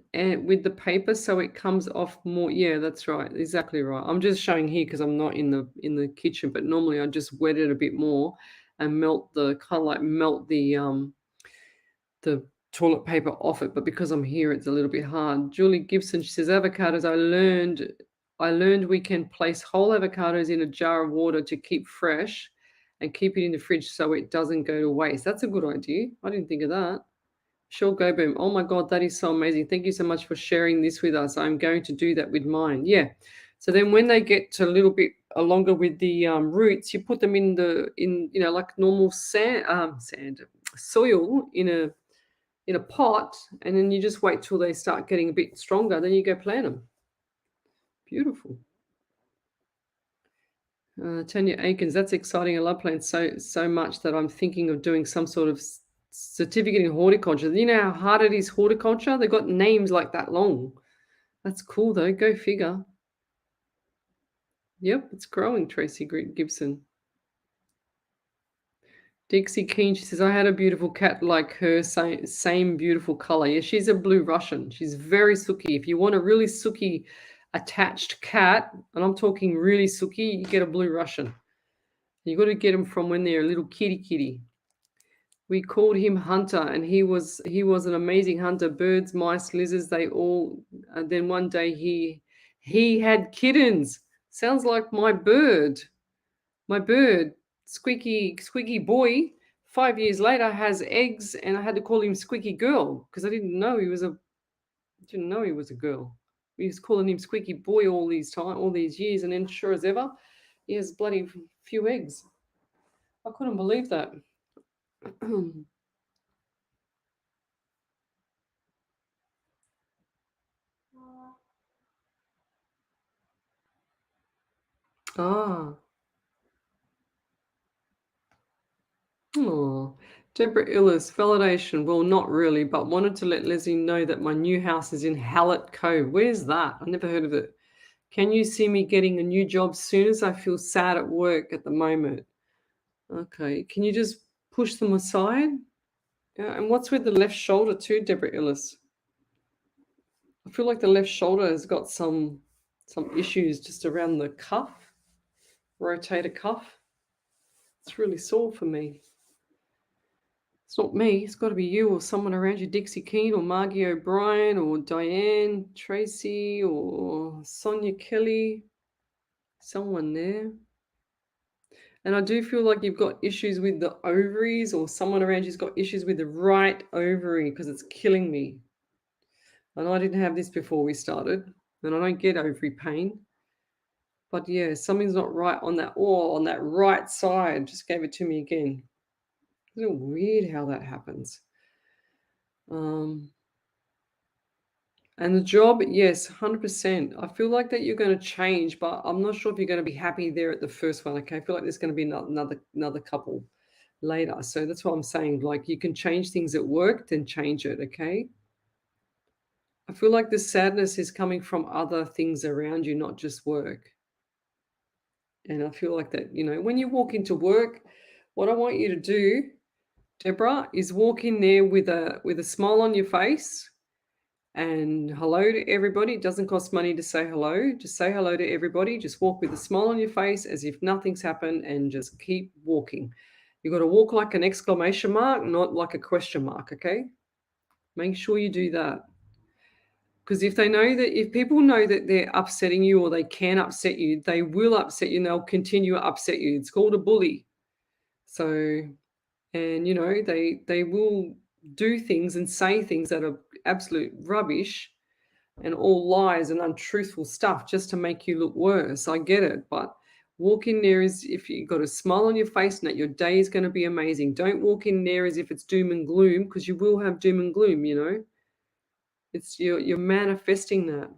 with the paper so it comes off more. Yeah, that's right. Exactly right. I'm just showing here because I'm not in the kitchen, but normally I just wet it a bit more and melt the the toilet paper off it. But because I'm here, it's a little bit hard. Julie Gibson, she says, avocados, I learned we can place whole avocados in a jar of water to keep fresh and keep it in the fridge so it doesn't go to waste. That's a good idea. I didn't think of that. Sure, go boom. Oh my God, that is so amazing. Thank you so much for sharing this with us. I'm going to do that with mine. Yeah. So then when they get to a little bit longer with the roots, you put them in like normal sand soil in a pot, and then you just wait till they start getting a bit stronger. Then you go plant them. Beautiful. Tanya Aikens, that's exciting. I love plants so much that I'm thinking of doing some sort of certificate in horticulture. You know how hard it is horticulture? They've got names like that long. That's cool though. Go figure. Yep, it's growing, Tracy Gibson. Dixie Keen, she says, I had a beautiful cat like her, same beautiful color. Yeah, she's a blue Russian. She's very sooky. If you want a really sooky attached cat, and I'm talking really sooky, you get a blue Russian. You got to get them from when they're a little kitty. We called him Hunter, and he was an amazing hunter. Birds, mice, lizards, they all. And then one day he had kittens. Sounds like my bird. My bird, Squeaky Boy. 5 years later has eggs, and I had to call him Squeaky Girl because I didn't know he was a girl. We was calling him Squeaky Boy all these years, and then sure as ever, he has bloody few eggs. I couldn't believe that. Ah. Oh, Deborah Illis, validation. Well, not really, but wanted to let Leslie know that my new house is in Hallett Cove. Where's that? I've never heard of it. Can you see me getting a new job soon as I feel sad at work at the moment? Okay. Can you just push them aside? Yeah, and what's with the left shoulder too, Deborah Illis? I feel like the left shoulder has got some issues just around the cuff, rotator cuff. It's really sore for me. It's not me. It's got to be you or someone around you, Dixie Keene or Margie O'Brien or Diane Tracy or Sonia Kelly. Someone there. And I do feel like you've got issues with the ovaries, or someone around you's got issues with the right ovary because it's killing me. And I didn't have this before we started, and I don't get ovary pain. But yeah, something's not right on that right side. Just gave it to me again. It's a little weird how that happens. And the job, yes, 100%. I feel like that you're going to change, but I'm not sure if you're going to be happy there at the first one. Okay, I feel like there's going to be another couple later. So that's what I'm saying. Like you can change things at work, then change it. Okay. I feel like the sadness is coming from other things around you, not just work. And I feel like that, when you walk into work, what I want you to do, Deborah, is walk in there with a smile on your face and hello to everybody. It doesn't cost money to say hello. Just say hello to everybody. Just walk with a smile on your face as if nothing's happened and just keep walking. You've got to walk like an exclamation mark, not like a question mark, okay? Make sure you do that. Because if people know that they're upsetting you or they can upset you, they will upset you and they'll continue to upset you. It's called a bully. So, and they will do things and say things that are absolute rubbish and all lies and untruthful stuff just to make you look worse. I get it, but walk in there as if you've got a smile on your face and that your day is going to be amazing. Don't walk in there as if it's doom and gloom, because you will have doom and gloom, It's you're manifesting that.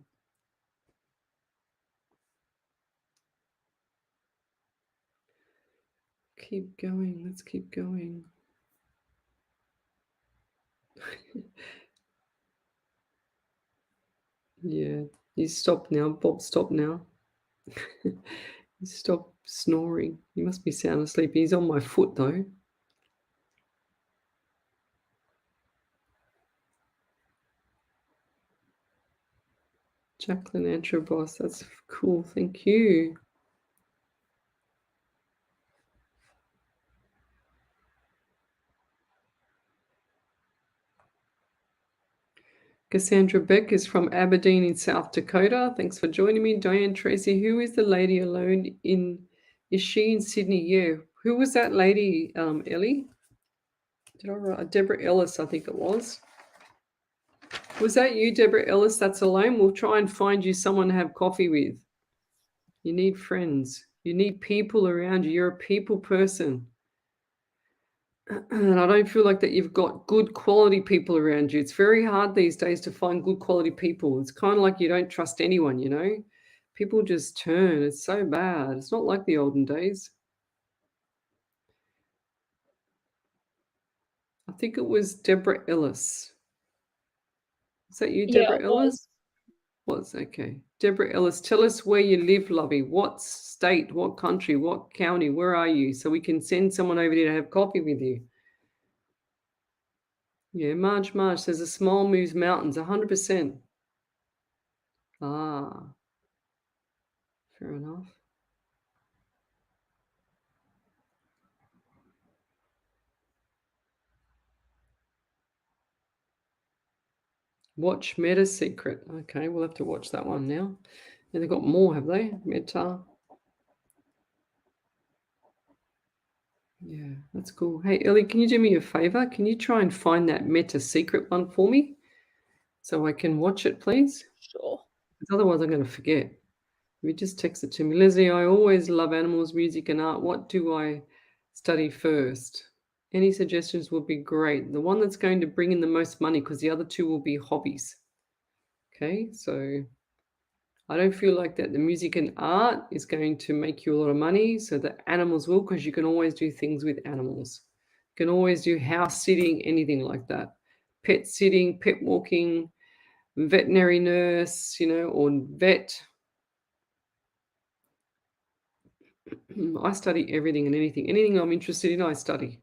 Keep going. Let's keep going. Yeah, you stop now. Bob, stop now. Stop snoring. You must be sound asleep. He's on my foot, though. Jacqueline Antrobos, that's cool. Thank you. Cassandra Beck is from Aberdeen in South Dakota. Thanks for joining me. Diane Tracy, who is the lady alone in? Is she in Sydney? Yeah. Who was that lady, Ellie? Did I write? Deborah Ellis, I think it was. Was that you, Deborah Ellis? That's alone. We'll try and find you someone to have coffee with. You need friends. You need people around you. You're a people person. And I don't feel like that you've got good quality people around you. It's very hard these days to find good quality people. It's kind of like you don't trust anyone, People just turn. It's so bad. It's not like the olden days. I think it was Deborah Ellis. Is that you, Deborah Ellis? Was okay. Deborah Ellis, tell us where you live, lovey. What state, what country, what county, where are you? So we can send someone over there to have coffee with you. Yeah, Marge says a smile moves mountains, 100%. Ah, fair enough. Watch Meta Secret. Okay, we'll have to watch that one now. And they've got more, have they? Meta. Yeah, that's cool. Hey, Ellie, can you do me a favor? Can you try and find that Meta Secret one for me so I can watch it, please? Sure. Because otherwise I'm going to forget. You just text it to me. Lesley, I always love animals, music, and art. What do I study first? Any suggestions would be great. The one that's going to bring in the most money, because the other two will be hobbies. Okay, so I don't feel like that the music and art is going to make you a lot of money. So the animals will, because you can always do things with animals. You can always do house sitting, anything like that. Pet sitting, pet walking, veterinary nurse, or vet. I study everything and anything. Anything I'm interested in, I study.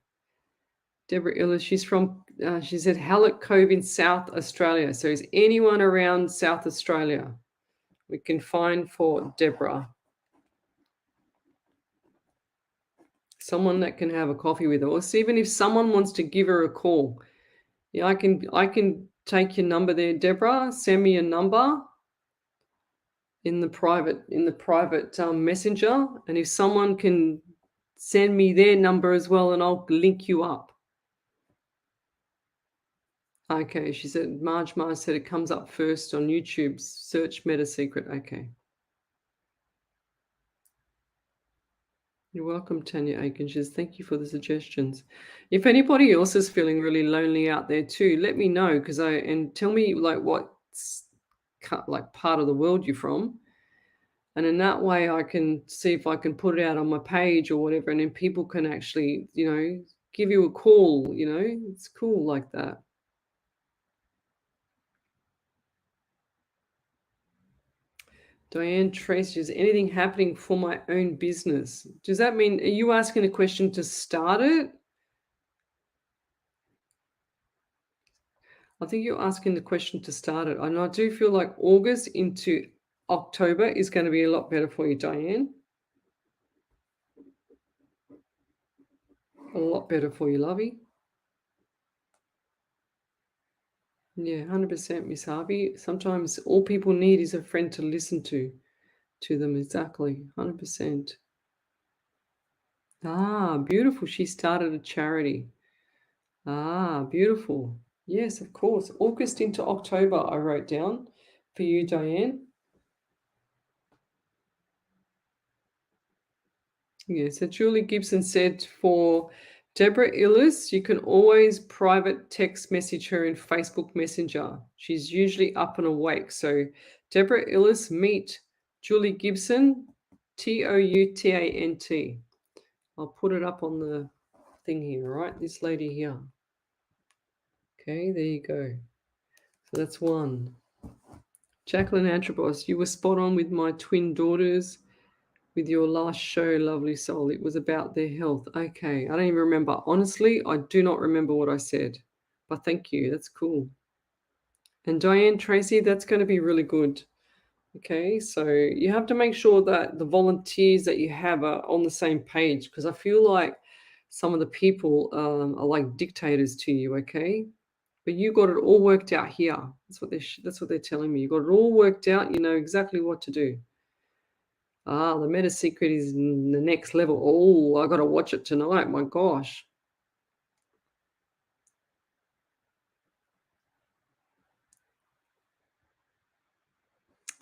Deborah Illis, she said Hallett Cove in South Australia. So is anyone around South Australia we can find for Deborah? Someone that can have a coffee with her. Or even if someone wants to give her a call. Yeah, I can take your number there, Deborah. Send me a number in the private messenger, and if someone can send me their number as well, and I'll link you up. Okay, she said Marge said it comes up first on YouTube. Search Meta Secret. Okay. You're welcome, Tanya Aiken. She says, thank you for the suggestions. If anybody else is feeling really lonely out there too, let me know, and tell me like what like part of the world you're from. And in that way, I can see if I can put it out on my page or whatever, and then people can actually, give you a call. It's cool like that. Diane Tracy, is anything happening for my own business? Does that mean, are you asking a question to start it? I think you're asking the question to start it. And I do feel like August into October is going to be a lot better for you, Diane. A lot better for you, lovey. Yeah, 100%, Miss Harvey. Sometimes all people need is a friend to listen to them. Exactly, 100%. Ah, beautiful. She started a charity. Ah, beautiful. Yes, of course. August into October, I wrote down for you, Diane. Yeah, so Julie Gibson said for Deborah Illis, you can always private text message her in Facebook Messenger. She's usually up and awake. So Deborah Illis, meet Julie Gibson, Toutant. I'll put it up on the thing here, right? This lady here. Okay, there you go. So that's one. Jacqueline Antrobos, you were spot on with my twin daughters with your last show, lovely soul. It was about their health. Okay, I don't even remember. Honestly, I do not remember what I said. But thank you. That's cool. And Diane Tracy, that's going to be really good. Okay, so you have to make sure that the volunteers that you have are on the same page, because I feel like some of the people are like dictators to you. Okay, but you got it all worked out here. That's what they're telling me. You got it all worked out. You know exactly what to do. Ah, the Meta Secret is the next level. Oh, I got to watch it tonight. My gosh.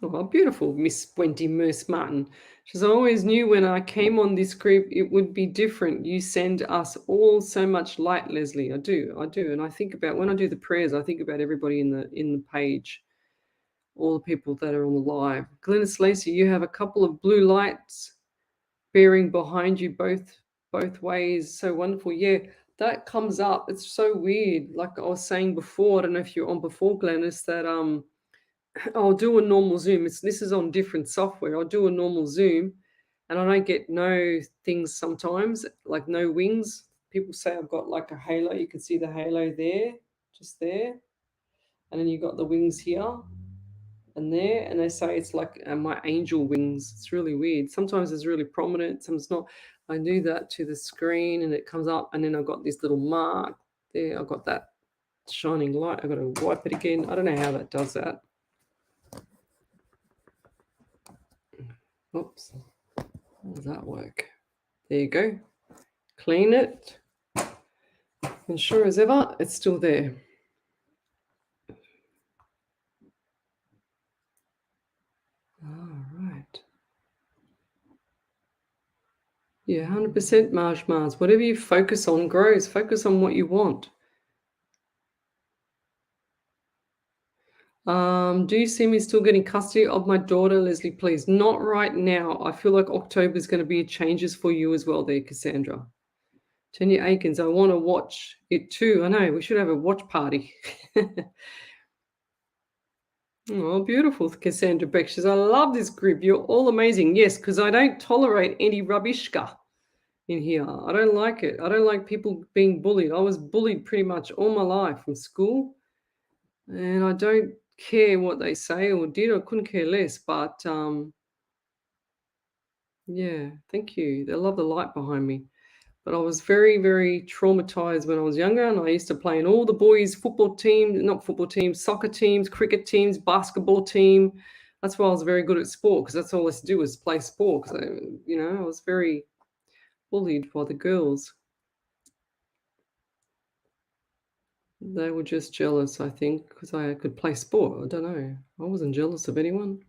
Oh, beautiful, Miss Wendy Merce Martin. She says, I always knew when I came on this group, it would be different. You send us all so much light, Lesley. I do. And I think about, when I do the prayers, I think about everybody in the page, all the people that are on the live. Glennis Lacey, you have a couple of blue lights bearing behind you both ways. So wonderful. Yeah, that comes up. It's so weird. Like I was saying before, I don't know if you're on before, Glennis, that I'll do a normal Zoom. This is on different software. I'll do a normal Zoom and I don't get no things sometimes, like no wings. People say I've got like a halo. You can see the halo there, just there. And then you got the wings here and there, and they say it's like my angel wings. It's really weird. Sometimes it's really prominent, sometimes not. I do that to the screen and it comes up, and then I've got this little mark there. I've got that shining light. I've got to wipe it again. I don't know how that does that. Oops. How does that work? There you go. Clean it. And sure as ever, it's still there. All right. Yeah, 100% Mars. Whatever you focus on grows. Focus on what you want. Do you see me still getting custody of my daughter, Lesley? Please, not right now. I feel like October is going to be changes for you as well there, Cassandra. Tanya Aikens, I want to watch it too. I know, we should have a watch party. Oh, beautiful, Cassandra Beck. She says, I love this group. You're all amazing. Yes, because I don't tolerate any rubbishka in here. I don't like it. I don't like people being bullied. I was bullied pretty much all my life from school, and I don't care what they say or did. I couldn't care less. But yeah, thank you. They love the light behind me. But I was very, very traumatized when I was younger, and I used to play in all the boys' football teams, not football teams, soccer teams, cricket teams, basketball team. That's why I was very good at sport, because that's all I used to do was play sport. Because I was very bullied by the girls. They were just jealous, I think, because I could play sport. I don't know. I wasn't jealous of anyone.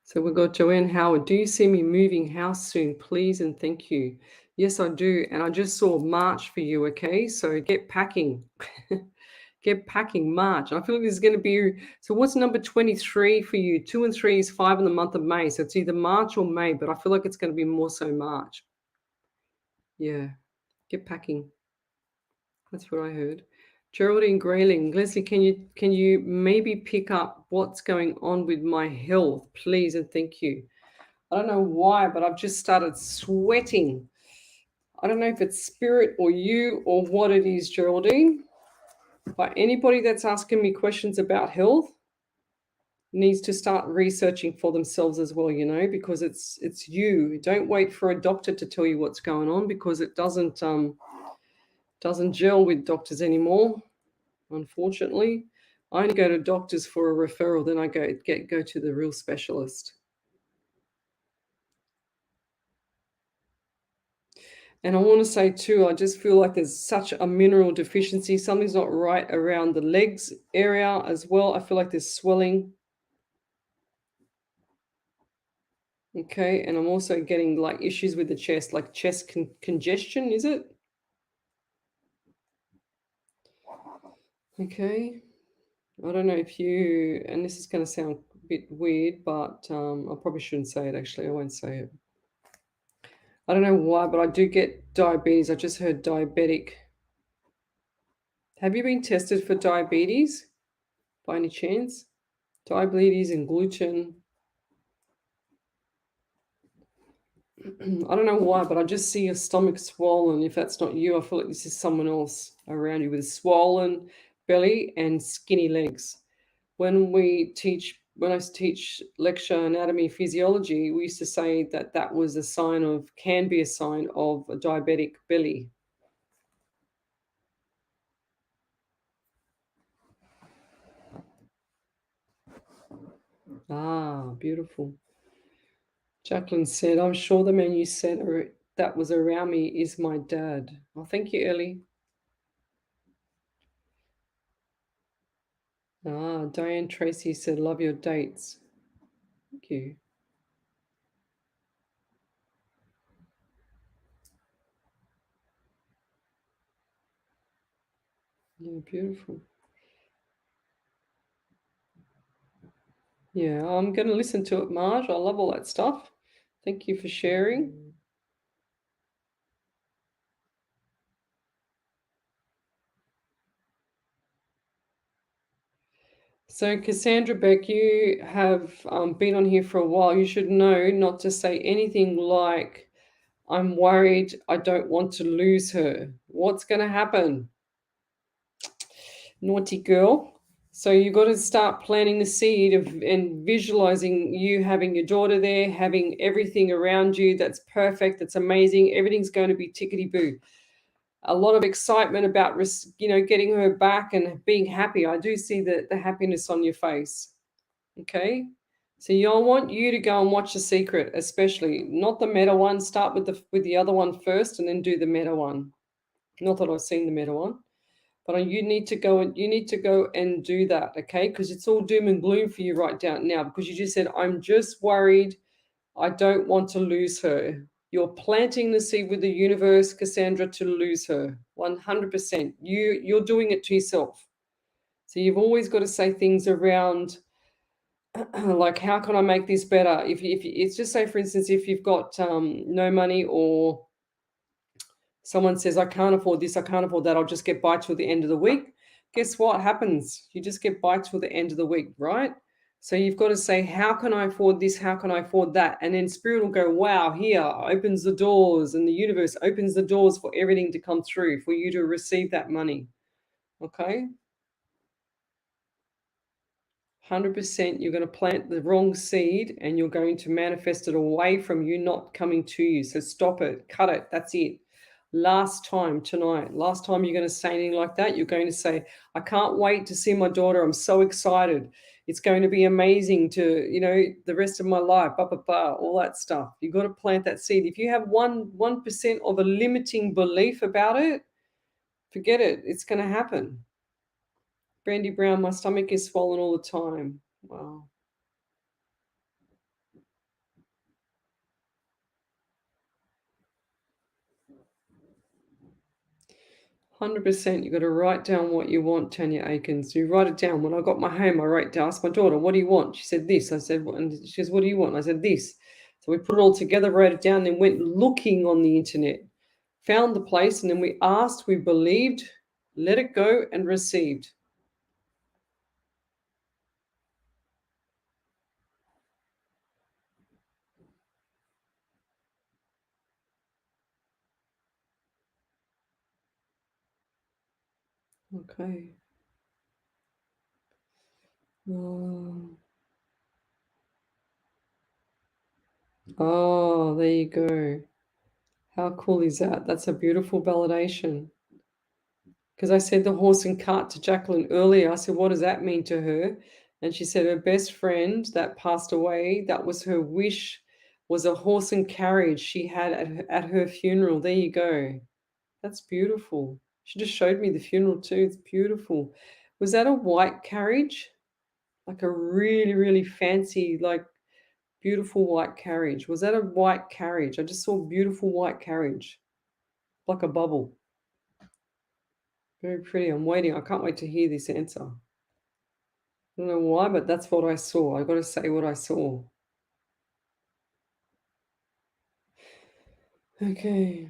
So we've got Joanne Howard. Do you see me moving house soon, please? And thank you. Yes, I do. And I just saw March for you, okay? So get packing. Get packing, March. I feel like this is going to be, so what's number 23 for you? 2 and 3 is 5 in the month of May. So it's either March or May, but I feel like it's going to be more so March. Yeah, get packing. That's what I heard. Geraldine Grayling, Lesley, can you maybe pick up what's going on with my health, please and thank you. I don't know why, but I've just started sweating. I don't know if it's spirit or you or what it is, Geraldine. But anybody that's asking me questions about health needs to start researching for themselves as well, because it's you. Don't wait for a doctor to tell you what's going on, because it doesn't gel with doctors anymore, unfortunately. I only go to doctors for a referral, then I go to the real specialist. And I want to say too, I just feel like there's such a mineral deficiency. Something's not right around the legs area as well. I feel like there's swelling. Okay, and I'm also getting like issues with the chest, like chest congestion, is it? Okay. I don't know if you, and this is going to sound a bit weird, but I probably shouldn't say it actually. I won't say it. I don't know why, but I do get diabetes. I just heard diabetic. Have you been tested for diabetes by any chance? Diabetes and gluten. I don't know why, but I just see your stomach swollen. If that's not you, I feel like this is someone else around you with a swollen belly and skinny legs. When I teach lecture anatomy physiology, we used to say that can be a sign of a diabetic belly. Ah, beautiful. Jacqueline said, I'm sure the man you said that was around me is my dad. Oh, thank you, Ellie. Ah, Diane Tracy said, love your dates. Thank you. Yeah, beautiful. Yeah, I'm going to listen to it, Marge. I love all that stuff. Thank you for sharing. So, Cassandra Beck, you have been on here for a while. You should know not to say anything like, I'm worried, I don't want to lose her. What's going to happen? Naughty girl. So you've got to start planting the seed and visualizing you having your daughter there, having everything around you that's perfect, that's amazing. Everything's going to be tickety-boo. A lot of excitement about, getting her back and being happy. I do see the happiness on your face. Okay. So I want you to go and watch The Secret, especially not the meta one. Start with the other one first, and then do the meta one. Not that I've seen the meta one, but you need to go and do that, okay? Because it's all doom and gloom for you right down now. Because you just said, I'm just worried. I don't want to lose her. You're planting the seed with the universe, Cassandra, to lose her. 100%. You're doing it to yourself. So you've always got to say things around. Like, how can I make this better? If it's just say, for instance, if you've got no money, or someone says, I can't afford this, I can't afford that, I'll just get by till the end of the week. Guess what happens? You just get by till the end of the week, right? So you've got to say, how can I afford this? How can I afford that? And then spirit will go, wow, here opens the doors, and the universe opens the doors for everything to come through, for you to receive that money. Okay? 100%, you're going to plant the wrong seed and you're going to manifest it away from you, not coming to you. So stop it, cut it. That's it. Last time tonight, last time you're going to say anything like that, you're going to say, I can't wait to see my daughter. I'm so excited. It's going to be amazing to, the rest of my life, all that stuff. You've got to plant that seed. If you have 1% of a limiting belief about it, forget it. It's going to happen. Brandy Brown, my stomach is swollen all the time. Wow. 100%. You've got to write down what you want, Tanya Akins. You write it down. When I got my home, I asked my daughter, what do you want? She said this. I said, and she says, what do you want? I said, this. So we put it all together, wrote it down, then went looking on the internet, found the place, and then we asked, we believed, let it go, and received. Okay. Oh, there you go. How cool is that? That's a beautiful validation. Because I said the horse and cart to Jacqueline earlier. I said, what does that mean to her? And she said her best friend that passed away, that was her wish, was a horse and carriage she had at her funeral. There you go. That's beautiful. She just showed me the funeral too. It's beautiful. Was that a white carriage? Like a really, really fancy, like beautiful white carriage. Was that a white carriage? I just saw beautiful white carriage, like a bubble. Very pretty. I'm waiting. I can't wait to hear this answer. I don't know why, but that's what I saw. I got to say what I saw. Okay.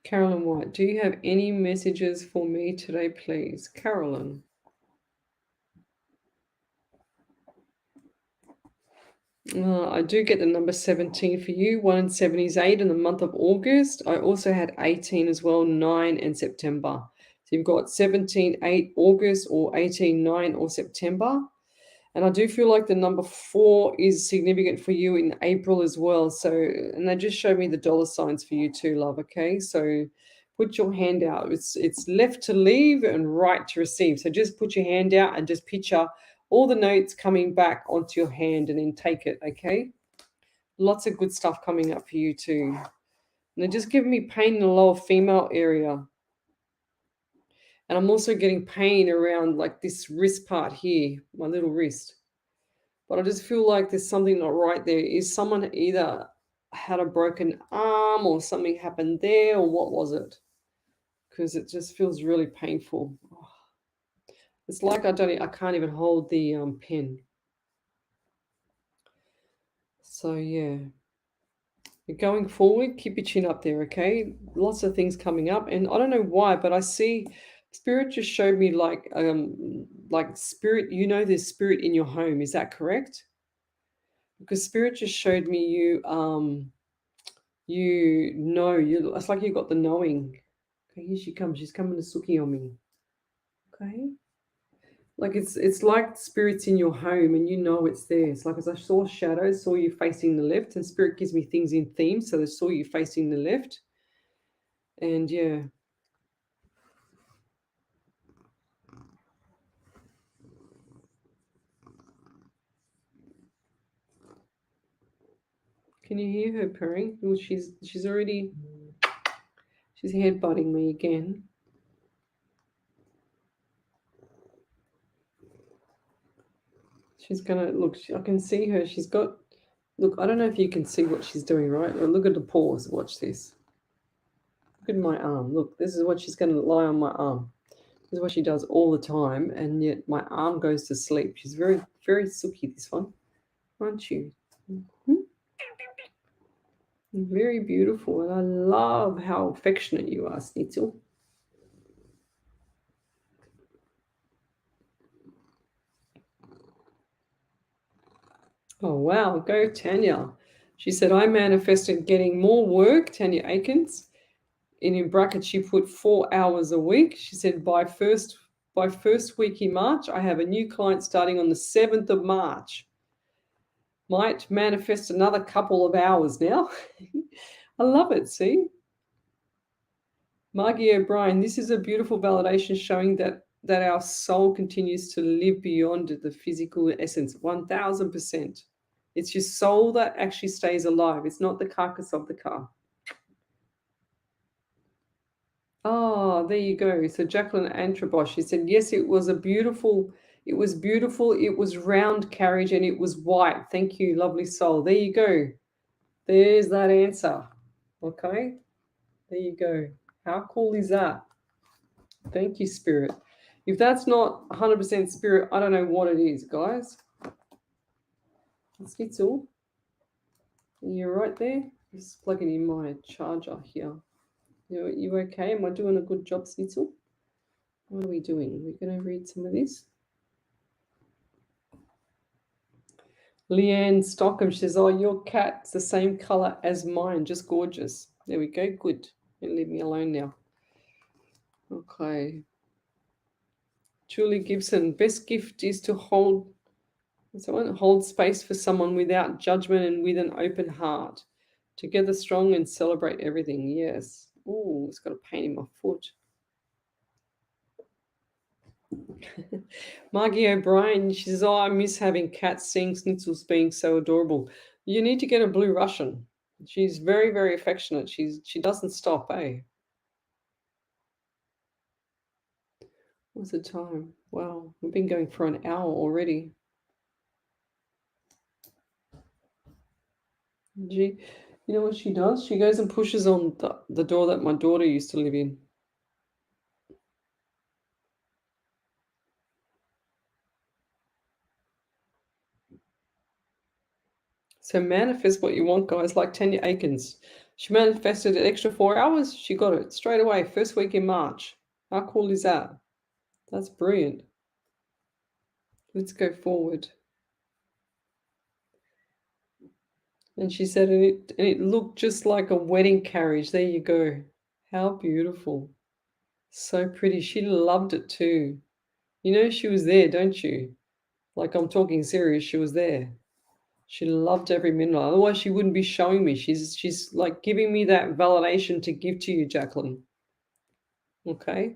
Carolyn White, do you have any messages for me today, please? Carolyn. I do get the number 17 for you. 1 and 7 is 8 in the month of August. I also had 18 as well, 9 and September. So you've got 17, 8 August, or 18, 9 or September. And I do feel like the number 4 is significant for you in April as well. So, and they just showed me the dollar signs for you too, love. Okay, so put your hand out. It's left to leave and right to receive. So just put your hand out and just picture all the notes coming back onto your hand and then take it. Okay, lots of good stuff coming up for you too. And they're just giving me pain in the lower female area. And I'm also getting pain around like this wrist part here, my little wrist. But I just feel like there's something not right there. Is someone either had a broken arm or something happened there, or what was it? Because it just feels really painful. It's like I can't even hold the pen. So yeah. Going forward, keep your chin up there, okay? Lots of things coming up, and I don't know why, but I see spirit just showed me like spirit. You know, there's spirit in your home. Is that correct? Because spirit just showed me you you it's like you got the knowing. Okay, here she comes. She's coming to Suki on me. Okay. Like it's like spirits in your home and you know it's there. It's like as I saw shadows, saw you facing the left, and spirit gives me things in theme. So they saw you facing the left. And yeah. Can you hear her purring? Well, she's headbutting me again. She's gonna look. I can see her. She's got. Look, I don't know if you can see what she's doing, right? Look at the paws. Watch this. Look at my arm. Look, this is what she's going to lie on my arm. This is what she does all the time, and yet my arm goes to sleep. She's very, very sooky, this one, aren't you? Mm-hmm. Very beautiful, and I love how affectionate you are, Snitzel. Oh, wow. Go, Tanya. She said, I manifested getting more work, Tanya Akins. And in brackets, she put 4 hours a week. She said, by first week in March, I have a new client starting on the 7th of March. Might manifest another couple of hours now. I love it, see? Margie O'Brien, this is a beautiful validation showing that our soul continues to live beyond the physical essence, 1000%. It's your soul that actually stays alive. It's not the carcass of the car. Oh, there you go. So Jacqueline Antrabosh, she said, yes, it was beautiful. It was round carriage and it was white. Thank you, lovely soul. There you go. There's that answer. Okay. There you go. How cool is that? Thank you, Spirit. If that's not 100% Spirit, I don't know what it is, guys. Schnitzel, you're right there. Just plugging in my charger here. You okay? Am I doing a good job, Schnitzel? What are we doing? We're going to read some of this. Leanne Stockham, she says, oh, your cat's the same color as mine. Just gorgeous. There we go. Good. You leave me alone now. Okay. Julie Gibson, best gift is to hold space for someone without judgment and with an open heart. Together strong and celebrate everything. Yes. Oh, it's got a pain in my foot. Margie O'Brien, she says, oh, I miss having cats, seeing Schnitzels being so adorable. You need to get a blue Russian. She's very, very affectionate. She doesn't stop, eh? What's the time? Wow, we've been going for an hour already. You know what she does? She goes and pushes on the door that my daughter used to live in. So manifest what you want, guys, like Tanya Akins. She manifested an extra 4 hours. She got it straight away, first week in March. How cool is that? That's brilliant. Let's go forward. And she said, and it looked just like a wedding carriage. There you go. How beautiful. So pretty. She loved it too. You know, she was there, don't you? Like, I'm talking serious. She was there. She loved every minute. Otherwise, she wouldn't be showing me. She's like giving me that validation to give to you, Jacqueline. Okay?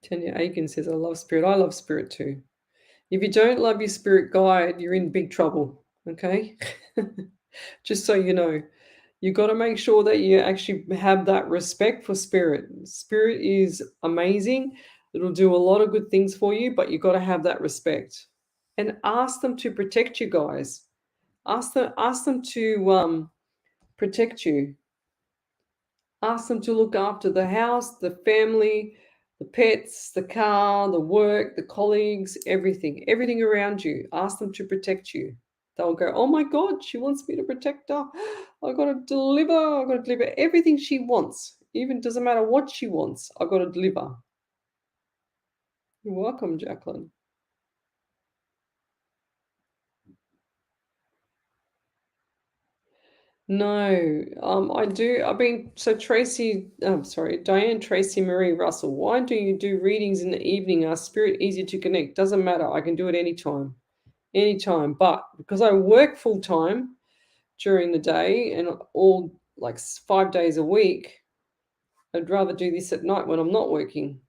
Tanya Aiken says, I love spirit. I love spirit too. If you don't love your spirit guide, you're in big trouble. Okay? Just so you know. You got to make sure that you actually have that respect for spirit. Spirit is amazing. It'll do a lot of good things for you, but you got to have that respect. And ask them to protect you, guys. Ask them to protect you. Ask them to look after the house, the family, the pets, the car, the work, the colleagues, everything around you. Ask them to protect you. They'll go, oh my God, she wants me to protect her. I've got to deliver everything she wants. Even doesn't matter what she wants, I've got to deliver. You're welcome, Jacqueline. No, I do. Diane Tracy Marie Russell. Why do you do readings in the evening? Are spirit easy to connect? Doesn't matter. I can do it anytime. But because I work full time during the day and all like 5 days a week, I'd rather do this at night when I'm not working.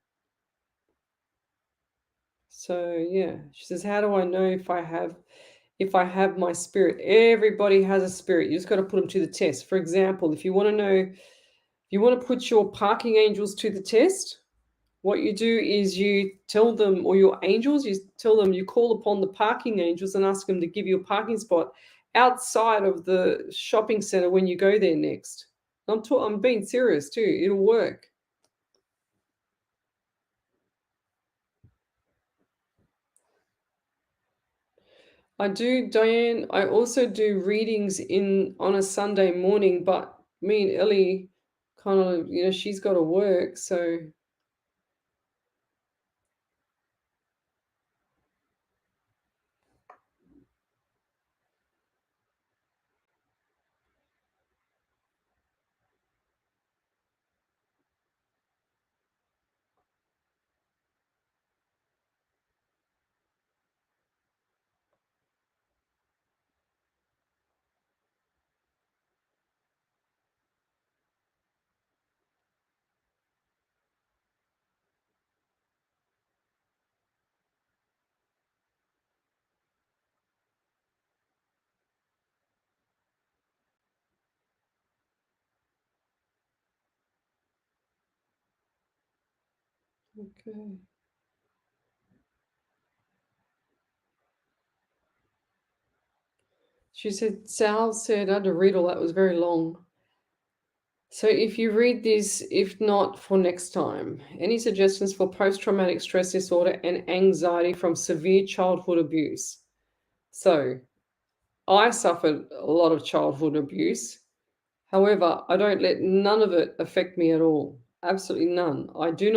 So yeah, she says, how do I know if I have my spirit? Everybody has a spirit. You just got to put them to the test. For example, if you want to know, if you want to put your parking angels to the test, what you do is you tell them, or your angels, you tell them, you call upon the parking angels and ask them to give you a parking spot outside of the shopping center when you go there next. I'm being serious too. It'll work. I do, Diane. I also do readings on a Sunday morning, but me and Ellie kind of, she's got to work, so. Okay. She said, Sal said, I had to read all that, it was very long. So if you read this, if not for next time, any suggestions for post-traumatic stress disorder and anxiety from severe childhood abuse? So I suffered a lot of childhood abuse. However, I don't let none of it affect me at all. Absolutely none. I do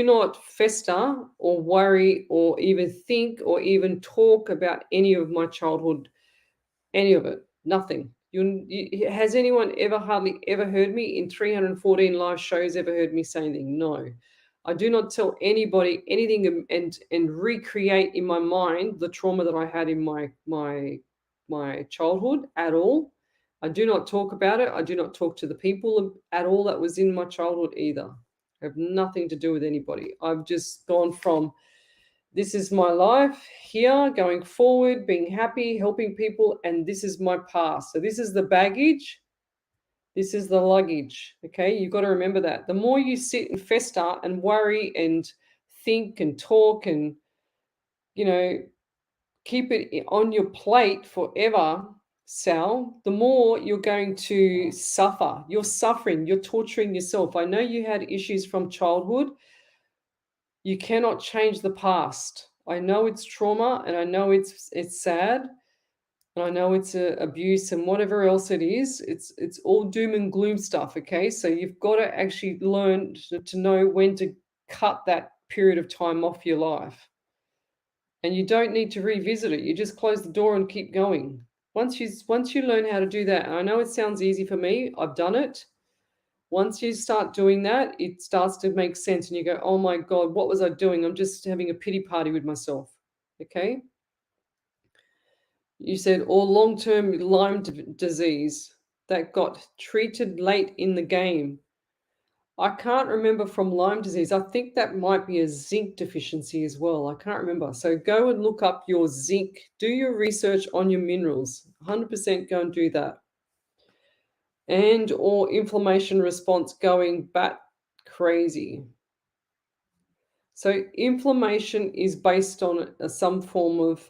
not fester or worry or even think or even talk about any of my childhood, any of it. Nothing. Has anyone ever, hardly ever heard me in 314 live shows, ever heard me say anything? No. I do not tell anybody anything and recreate in my mind the trauma that I had in my childhood at all. I do not talk about it. I do not talk to the people at all that was in my childhood either. I have nothing to do with anybody. I've just gone from this is my life here, going forward, being happy, helping people, and this is my past. So this is the baggage, this is the luggage. Okay, you've got to remember that. The more you sit and fester and worry and think and talk and, you know, keep it on your plate forever, Sal, the more you're going to suffer. You're suffering, you're torturing yourself. I know you had issues from childhood. You cannot change the past. I know it's trauma and I know it's sad and I know it's abuse and whatever else it is. It's all doom and gloom stuff, okay? So you've got to actually learn to know when to cut that period of time off your life. And you don't need to revisit it. You just close the door and keep going. Once you learn how to do that, and I know it sounds easy for me, I've done it. Once you start doing that, it starts to make sense and you go, oh my God, what was I doing? I'm just having a pity party with myself. Okay. You said, or long-term Lyme disease that got treated late in the game. I can't remember from Lyme disease. I think that might be a zinc deficiency as well. I can't remember. So go and look up your zinc. Do your research on your minerals. 100% go and do that. And or inflammation response going bat crazy. So inflammation is based on some form of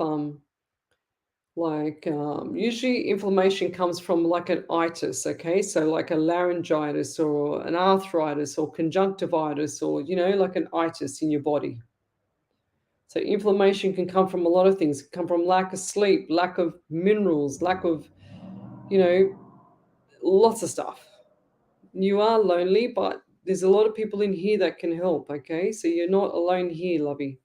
usually inflammation comes from like an itis, okay? So like a laryngitis or an arthritis or conjunctivitis or, like an itis in your body. So inflammation can come from a lot of things. It can come from lack of sleep, lack of minerals, lack of, lots of stuff. You are lonely, but there's a lot of people in here that can help, okay? So you're not alone here, lovey.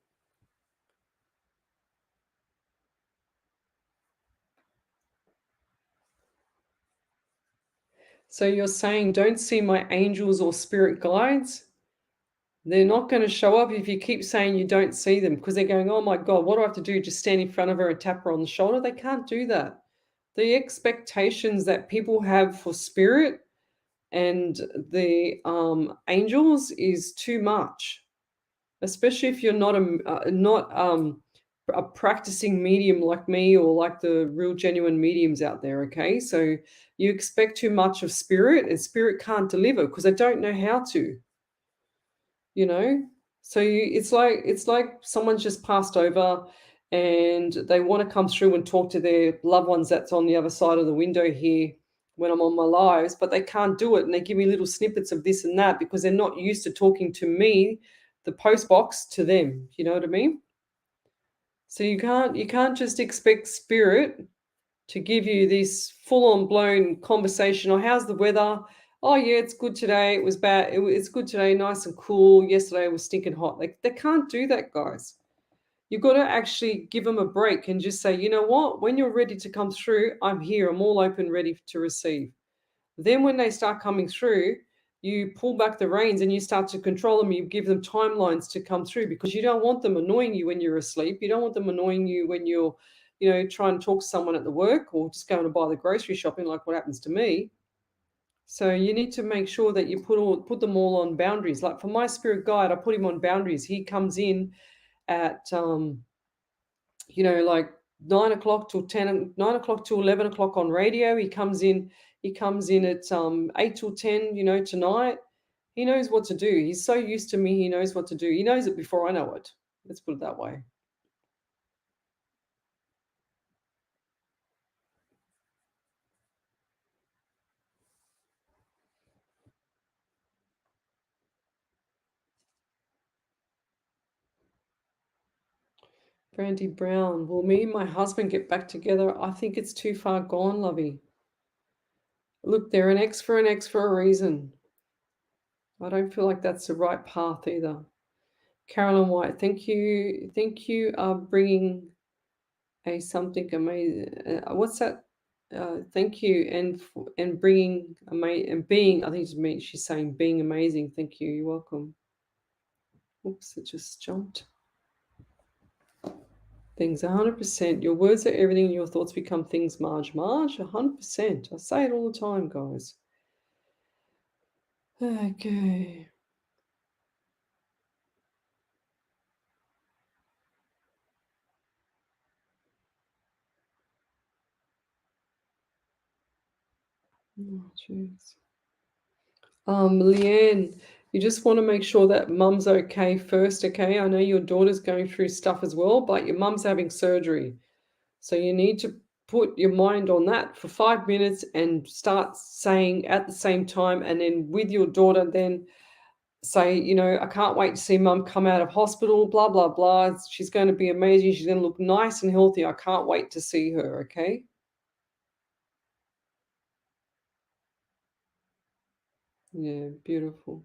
So you're saying don't see my angels or spirit guides? They're not going to show up if you keep saying you don't see them because they're going, oh my God, what do I have to do? Just stand in front of her and tap her on the shoulder? They can't do that. The expectations that people have for spirit and the angels is too much, especially if you're not a practicing medium like me or like the real genuine mediums out there. Okay, so you expect too much of spirit, and spirit can't deliver because they don't know how to. you know so it's like someone's just passed over and they want to come through and talk to their loved ones that's on the other side of the window here when I'm on my lives, but they can't do it, and they give me little snippets of this and that because they're not used to talking to me, the post box, to them. You know what I mean? So you can't just expect spirit to give you this full-on blown conversation. Or how's the weather? Oh yeah, it's good today. It was bad. It's good today, nice and cool. Yesterday it was stinking hot. Like, they can't do that, guys. You've got to actually give them a break and just say, you know what? When you're ready to come through, I'm here. I'm all open, ready to receive. Then when they start coming through, you pull back the reins and you start to control them. You give them timelines to come through because you don't want them annoying you when you're asleep. You don't want them annoying you when you're, trying to talk to someone at the work or just going to buy the grocery shopping, like what happens to me. So you need to make sure that you put them all on boundaries. Like for my spirit guide, I put him on boundaries. He comes in at like 9 o'clock till 9 o'clock till 11 o'clock on radio. He comes in at 8 till 10, tonight. He knows what to do. He's so used to me, he knows what to do. He knows it before I know it. Let's put it that way. Brandy Brown, will me and my husband get back together? I think it's too far gone, lovey. Look, they're an ex for a reason. I don't feel like that's the right path either. Carolyn White, thank you. Thank you bringing a something amazing. What's that? Thank you and bringing and being. I think she's saying being amazing. Thank you. You're welcome. Oops, it just jumped. Things 100%. Your words are everything. Your thoughts become things. Marge, 100%. I say it all the time, guys. Okay. Oh, jeez. Leanne, you just want to make sure that mum's okay first, okay? I know your daughter's going through stuff as well, but your mum's having surgery. So you need to put your mind on that for 5 minutes and start saying at the same time, and then with your daughter, then say, you know, I can't wait to see mum come out of hospital, blah, blah, blah. She's going to be amazing. She's going to look nice and healthy. I can't wait to see her, okay? Yeah, beautiful.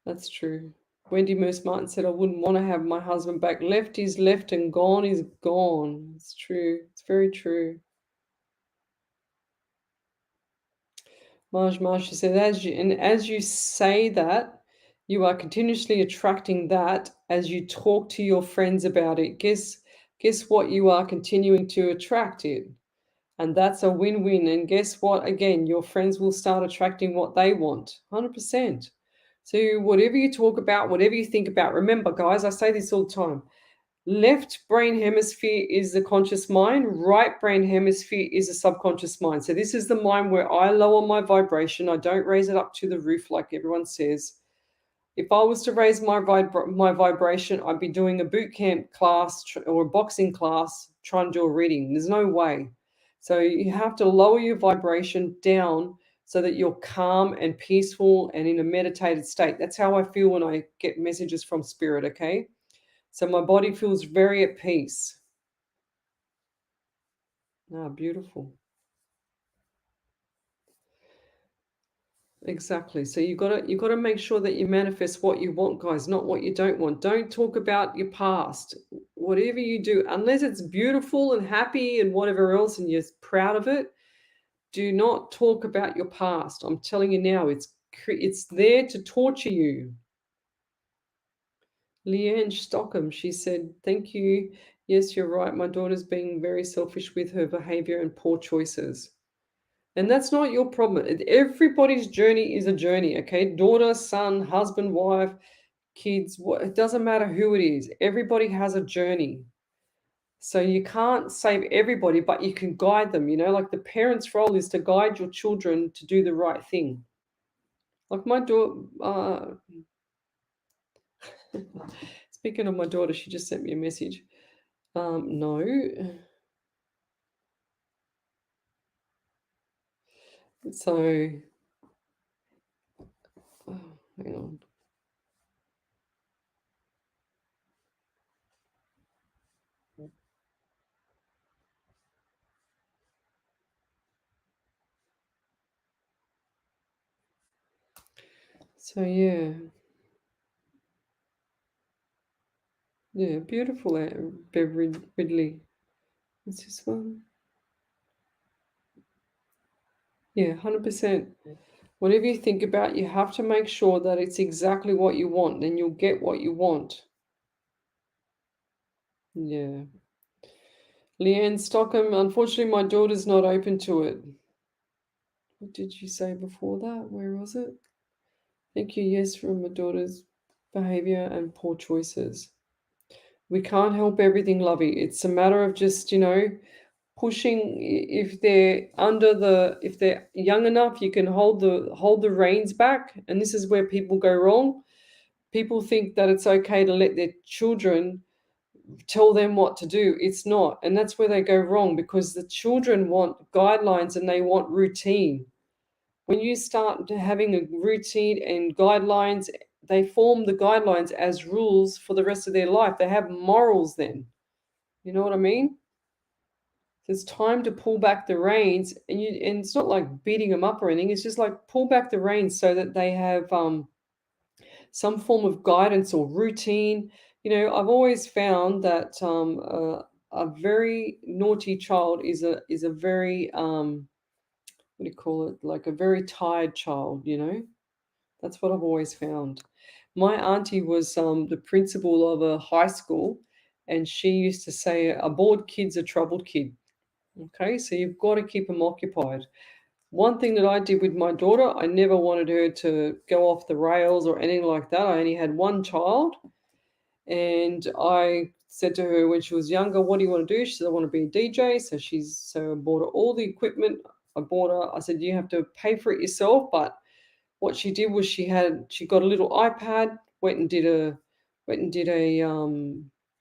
That's true. Wendy Moose Martin said, I wouldn't want to have my husband back. Left is left and gone is gone. It's true. It's very true. Marge, she said, as you say that, you are continuously attracting that as you talk to your friends about it. Guess what? You are continuing to attract it. And that's a win-win. And guess what? Again, your friends will start attracting what they want. 100%. So whatever you talk about, whatever you think about, remember, guys, I say this all the time. Left brain hemisphere is the conscious mind, right brain hemisphere is the subconscious mind. So this is the mind where I lower my vibration. I don't raise it up to the roof like everyone says. If I was to raise my vibration, I'd be doing a boot camp class or a boxing class trying to do a reading. There's no way. So you have to lower your vibration down so that you're calm and peaceful and in a meditated state. That's how I feel when I get messages from spirit, okay? So my body feels very at peace. Ah, beautiful. Exactly. So you got to make sure that you manifest what you want, guys, not what you don't want. Don't talk about your past. Whatever you do, unless it's beautiful and happy and whatever else and you're proud of it, do not talk about your past. I'm telling you now, it's there to torture you. Leanne Stockham, she said, thank you. Yes, you're right. My daughter's being very selfish with her behavior and poor choices. And that's not your problem. Everybody's journey is a journey, okay? Daughter, son, husband, wife, kids, it doesn't matter who it is. Everybody has a journey. So you can't save everybody, but you can guide them, you know? Like the parent's role is to guide your children to do the right thing. Like my daughter, speaking of my daughter, she just sent me a message. No. So, hang on. So, yeah. Yeah, beautiful, Beverly Ridley. What's this one? Yeah, 100%. Whatever you think about, you have to make sure that it's exactly what you want, then you'll get what you want. Yeah. Leanne Stockham, unfortunately, my daughter's not open to it. What did you say before that? Where was it? Thank you, yes, from my daughter's behavior and poor choices. We can't help everything, Lovey. It's a matter of just, pushing. If they're young enough, you can hold the reins back. And this is where people go wrong. People think that it's okay to let their children tell them what to do. It's not. And that's where they go wrong, because the children want guidelines and they want routine. When you start having a routine and guidelines, they form the guidelines as rules for the rest of their life. They have morals then. You know what I mean? So it's time to pull back the reins, and it's not like beating them up or anything. It's just like pull back the reins so that they have some form of guidance or routine. I've always found that a very naughty child is a very what do you call it? Like a very tired child. That's what I've always found. My auntie was the principal of a high school, and she used to say, "A bored kid's a troubled kid." Okay, so you've got to keep them occupied. One thing that I did with my daughter, I never wanted her to go off the rails or anything like that. I only had one child, and I said to her when she was younger, "What do you want to do?" She said, "I want to be a DJ." So I bought her all the equipment. I said, "You have to pay for it yourself." But what she did was she got a little iPad, went and did a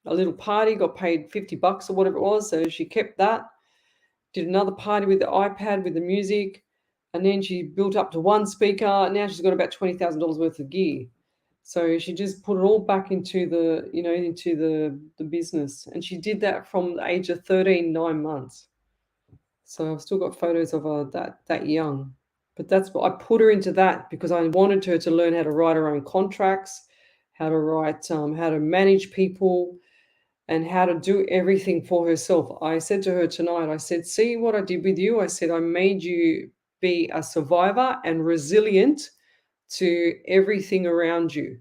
little party, got paid $50 or whatever it was. So she kept that, did another party with the iPad with the music, and then she built up to one speaker. Now she's got about $20,000 worth of gear. So she just put it all back into the business, and she did that from the age of 13, 9 months. So I've still got photos of her that young. But that's what I put her into, that because I wanted her to learn how to write her own contracts, how to manage people, and how to do everything for herself. I said to her tonight, I said, "See what I did with you?" I said, "I made you be a survivor and resilient to everything around you."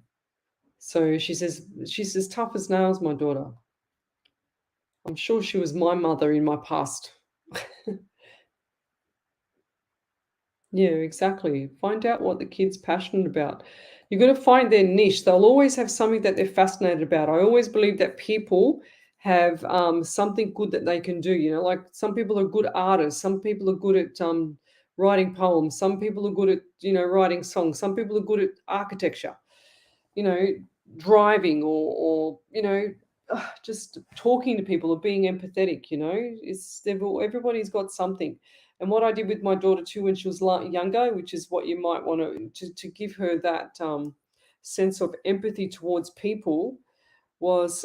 So she says, "She's as tough as nails, my daughter." I'm sure she was my mother in my past. Yeah, exactly. Find out what the kid's passionate about. You've got to find their niche. They'll always have something that they're fascinated about. I always believe that people have something good that they can do. Like some people are good artists, some people are good at writing poems, some people are good at writing songs, some people are good at architecture. You know, driving or just talking to people or being empathetic. Everybody's got something. And what I did with my daughter too when she was younger, which is what you might want to give her that sense of empathy towards people, was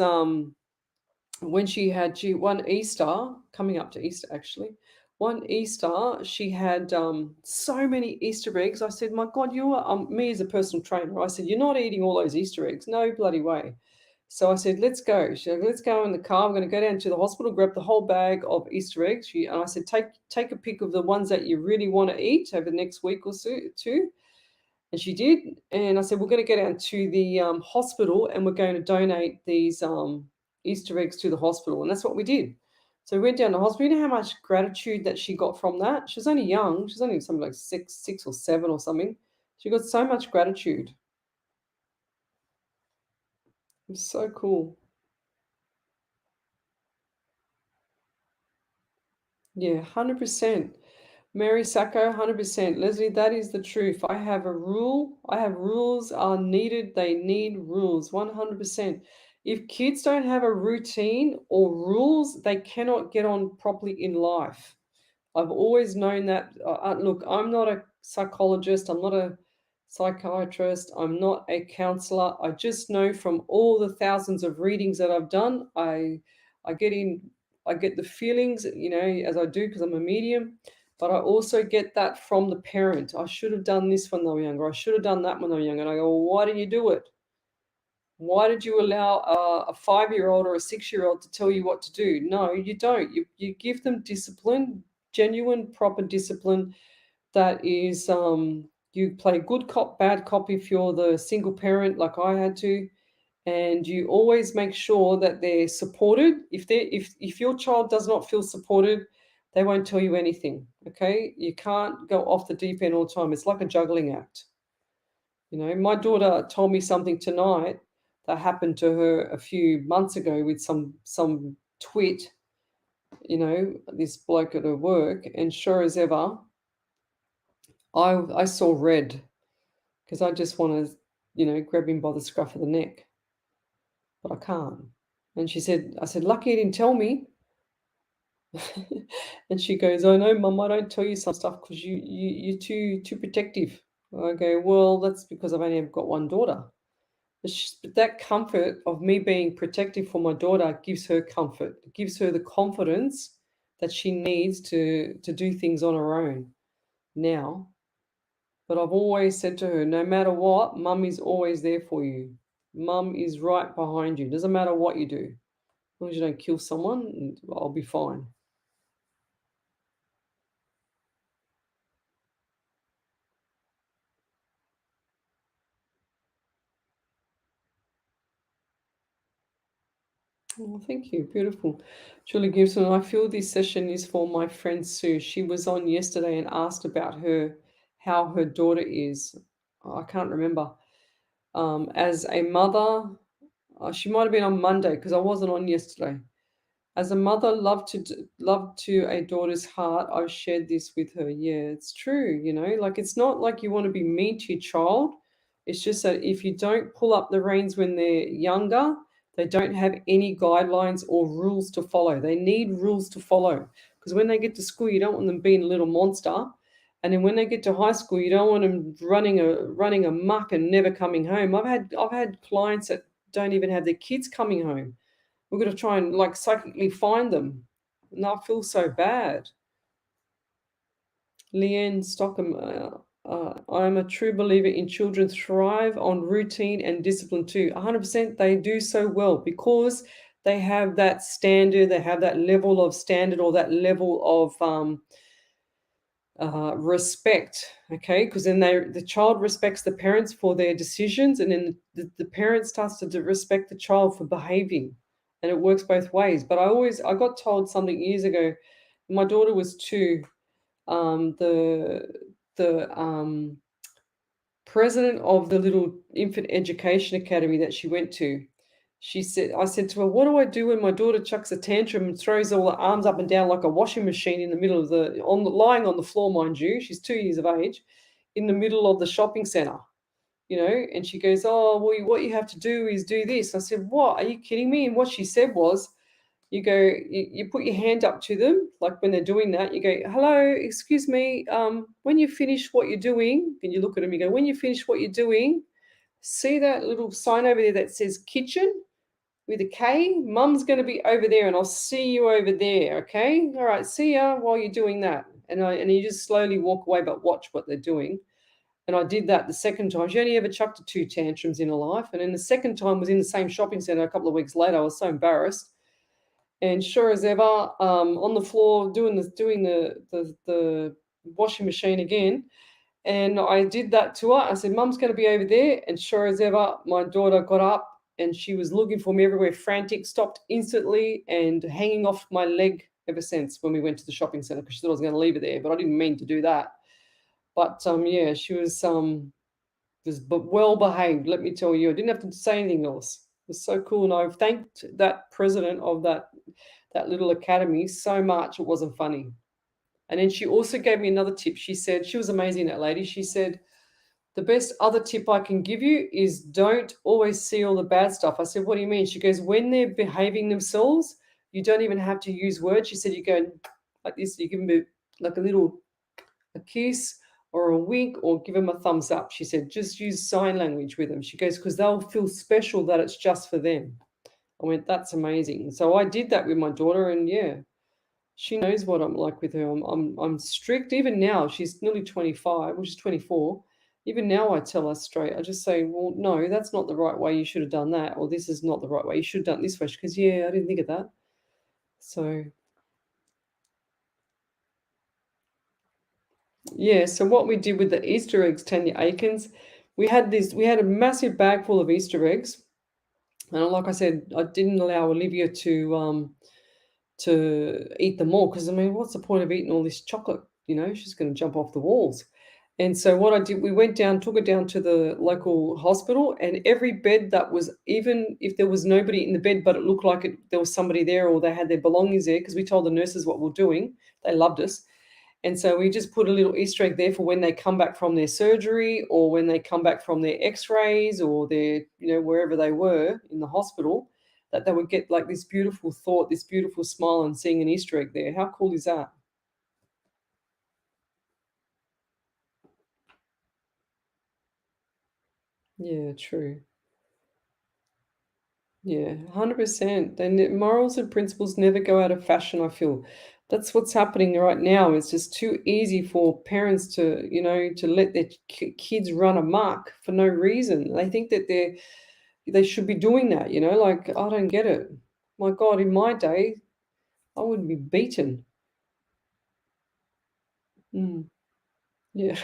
when she one Easter, coming up to Easter actually, one Easter she had so many Easter eggs. I said, "My God, you are me as a personal trainer." I said, "You're not eating all those Easter eggs, no bloody way." So I said, "Let's go." She said, "Let's go in the car. I'm going to go down to the hospital, grab the whole bag of Easter eggs." And I said, "Take a pick of the ones that you really want to eat over the next week or so, two." And she did. And I said, "We're going to go down to the hospital and we're going to donate these Easter eggs to the hospital." And that's what we did. So we went down to the hospital. You know how much gratitude that she got from that? She was only young. She was only something like six or seven or something. She got so much gratitude. It was so cool. Yeah, 100%. Mary Sacco, 100%. Leslie, that is the truth. I have a rule. I have rules are needed. They need rules, 100%. If kids don't have a routine or rules, they cannot get on properly in life. I've always known that. Look, I'm not a psychologist. I'm not a psychiatrist. I'm not a counselor. I just know from all the thousands of readings that I've done, I get in, I get the feelings, as I do because I'm a medium. But I also get that from the parent. I should have done this when they were younger. I should have done that when they were younger. And I go, "Well, why did you do it? Why did you allow a 5-year-old or a 6-year-old to tell you what to do?" No, you don't. You give them discipline, genuine, proper discipline. That is, you play good cop, bad cop if you're the single parent, like I had to, and you always make sure that they're supported. If your child does not feel supported, they won't tell you anything. Okay, you can't go off the deep end all the time. It's like a juggling act. My daughter told me something tonight that happened to her a few months ago with some twit, this bloke at her work, and sure as ever, I saw red because I just want to, grab him by the scruff of the neck, but I can't. And I said, "Lucky you didn't tell me." And she goes, "I know, Mum, I don't tell you some stuff because you're too protective." I go, "Well, that's because I've only got one daughter." But that comfort of me being protective for my daughter gives her comfort. It gives her the confidence that she needs to do things on her own now. But I've always said to her, no matter what, mum is always there for you. Mum is right behind you. Doesn't matter what you do. As long as you don't kill someone, I'll be fine. Oh, thank you. Beautiful. Julie Gibson, I feel this session is for my friend Sue. She was on yesterday and asked about how her daughter is. I can't remember. As a mother, she might have been on Monday because I wasn't on yesterday. As a mother, love to a daughter's heart. I've shared this with her. Yeah, it's true. Like it's not like you want to be mean to your child. It's just that if you don't pull up the reins when they're younger, they don't have any guidelines or rules to follow. They need rules to follow because when they get to school, you don't want them being a little monster. And then when they get to high school, you don't want them running amok and never coming home. I've had clients that don't even have their kids coming home. We're going to try and like psychically find them. And I feel so bad. Leanne Stockham, I am a true believer in children thrive on routine and discipline too. 100% they do so well because they have that standard, they have that level of standard or that level of respect, okay? Because then the child respects the parents for their decisions, and then the parent starts to respect the child for behaving, and it works both ways. But I got told something years ago. My daughter was 2. The president of the little infant education academy that she went to, I said to her, what do I do when my daughter chucks a tantrum and throws all her arms up and down like a washing machine in the middle of lying on the floor, mind you, she's 2 years of age, in the middle of the shopping center, and she goes, oh, well, what you have to do is do this. I said, what, are you kidding me? And what she said was, you put your hand up to them, like when they're doing that, you go, hello, excuse me, when you finish what you're doing, and you look at them, you go, when you finish what you're doing, see that little sign over there that says kitchen with a K? Mum's going to be over there and I'll see you over there, okay? All right, see ya while you're doing that. And you just slowly walk away, but watch what they're doing. And I did that the second time. She only ever chucked 2 tantrums in her life. And then the second time was in the same shopping center a couple of weeks later. I was so embarrassed. And sure as ever, on the floor doing the washing machine again. And I did that to her. I said, Mum's going to be over there. And sure as ever, my daughter got up and she was looking for me everywhere, frantic, stopped instantly and hanging off my leg ever since when we went to the shopping center because she thought I was going to leave her there, but I didn't mean to do that. But yeah, she was well behaved, let me tell you. I didn't have to say anything else. It was so cool. And I've thanked that president of that little academy so much. It wasn't funny. And then she also gave me another tip. She said, she was amazing, that lady. She said, the best other tip I can give you is don't always see all the bad stuff. I said, what do you mean? She goes, when they're behaving themselves, you don't even have to use words. She said, you go like this, you give them like a kiss or a wink or give them a thumbs up. She said, just use sign language with them. She goes, because they'll feel special that it's just for them. I went, that's amazing. So I did that with my daughter, and yeah, she knows what I'm like with her. I'm strict. Even now, she's nearly 25, well, she's 24. Even now, I tell her straight. I just say, well, no, that's not the right way. You should have done that. Or this is not the right way. You should have done it this way. Because, yeah, I didn't think of that. So, yeah. So what we did with the Easter eggs, Tanya Aikens, we had a massive bag full of Easter eggs. And like I said, I didn't allow Olivia to eat them all because, I mean, what's the point of eating all this chocolate? She's going to jump off the walls. And so what I did, we went down, took her down to the local hospital, and every bed that was, even if there was nobody in the bed, but it looked like there was somebody there or they had their belongings there, because we told the nurses what we're doing. They loved us. And so we just put a little Easter egg there for when they come back from their surgery or when they come back from their x-rays or their, wherever they were in the hospital, that they would get like this beautiful thought, this beautiful smile and seeing an Easter egg there. How cool is that? Yeah, true. Yeah, 100%. And morals and principles never go out of fashion, I feel. That's what's happening right now. It's just too easy for parents to, to let their kids run amok for no reason. They think that they should be doing that, like I don't get it. My God, in my day, I would be beaten. Mm, yeah.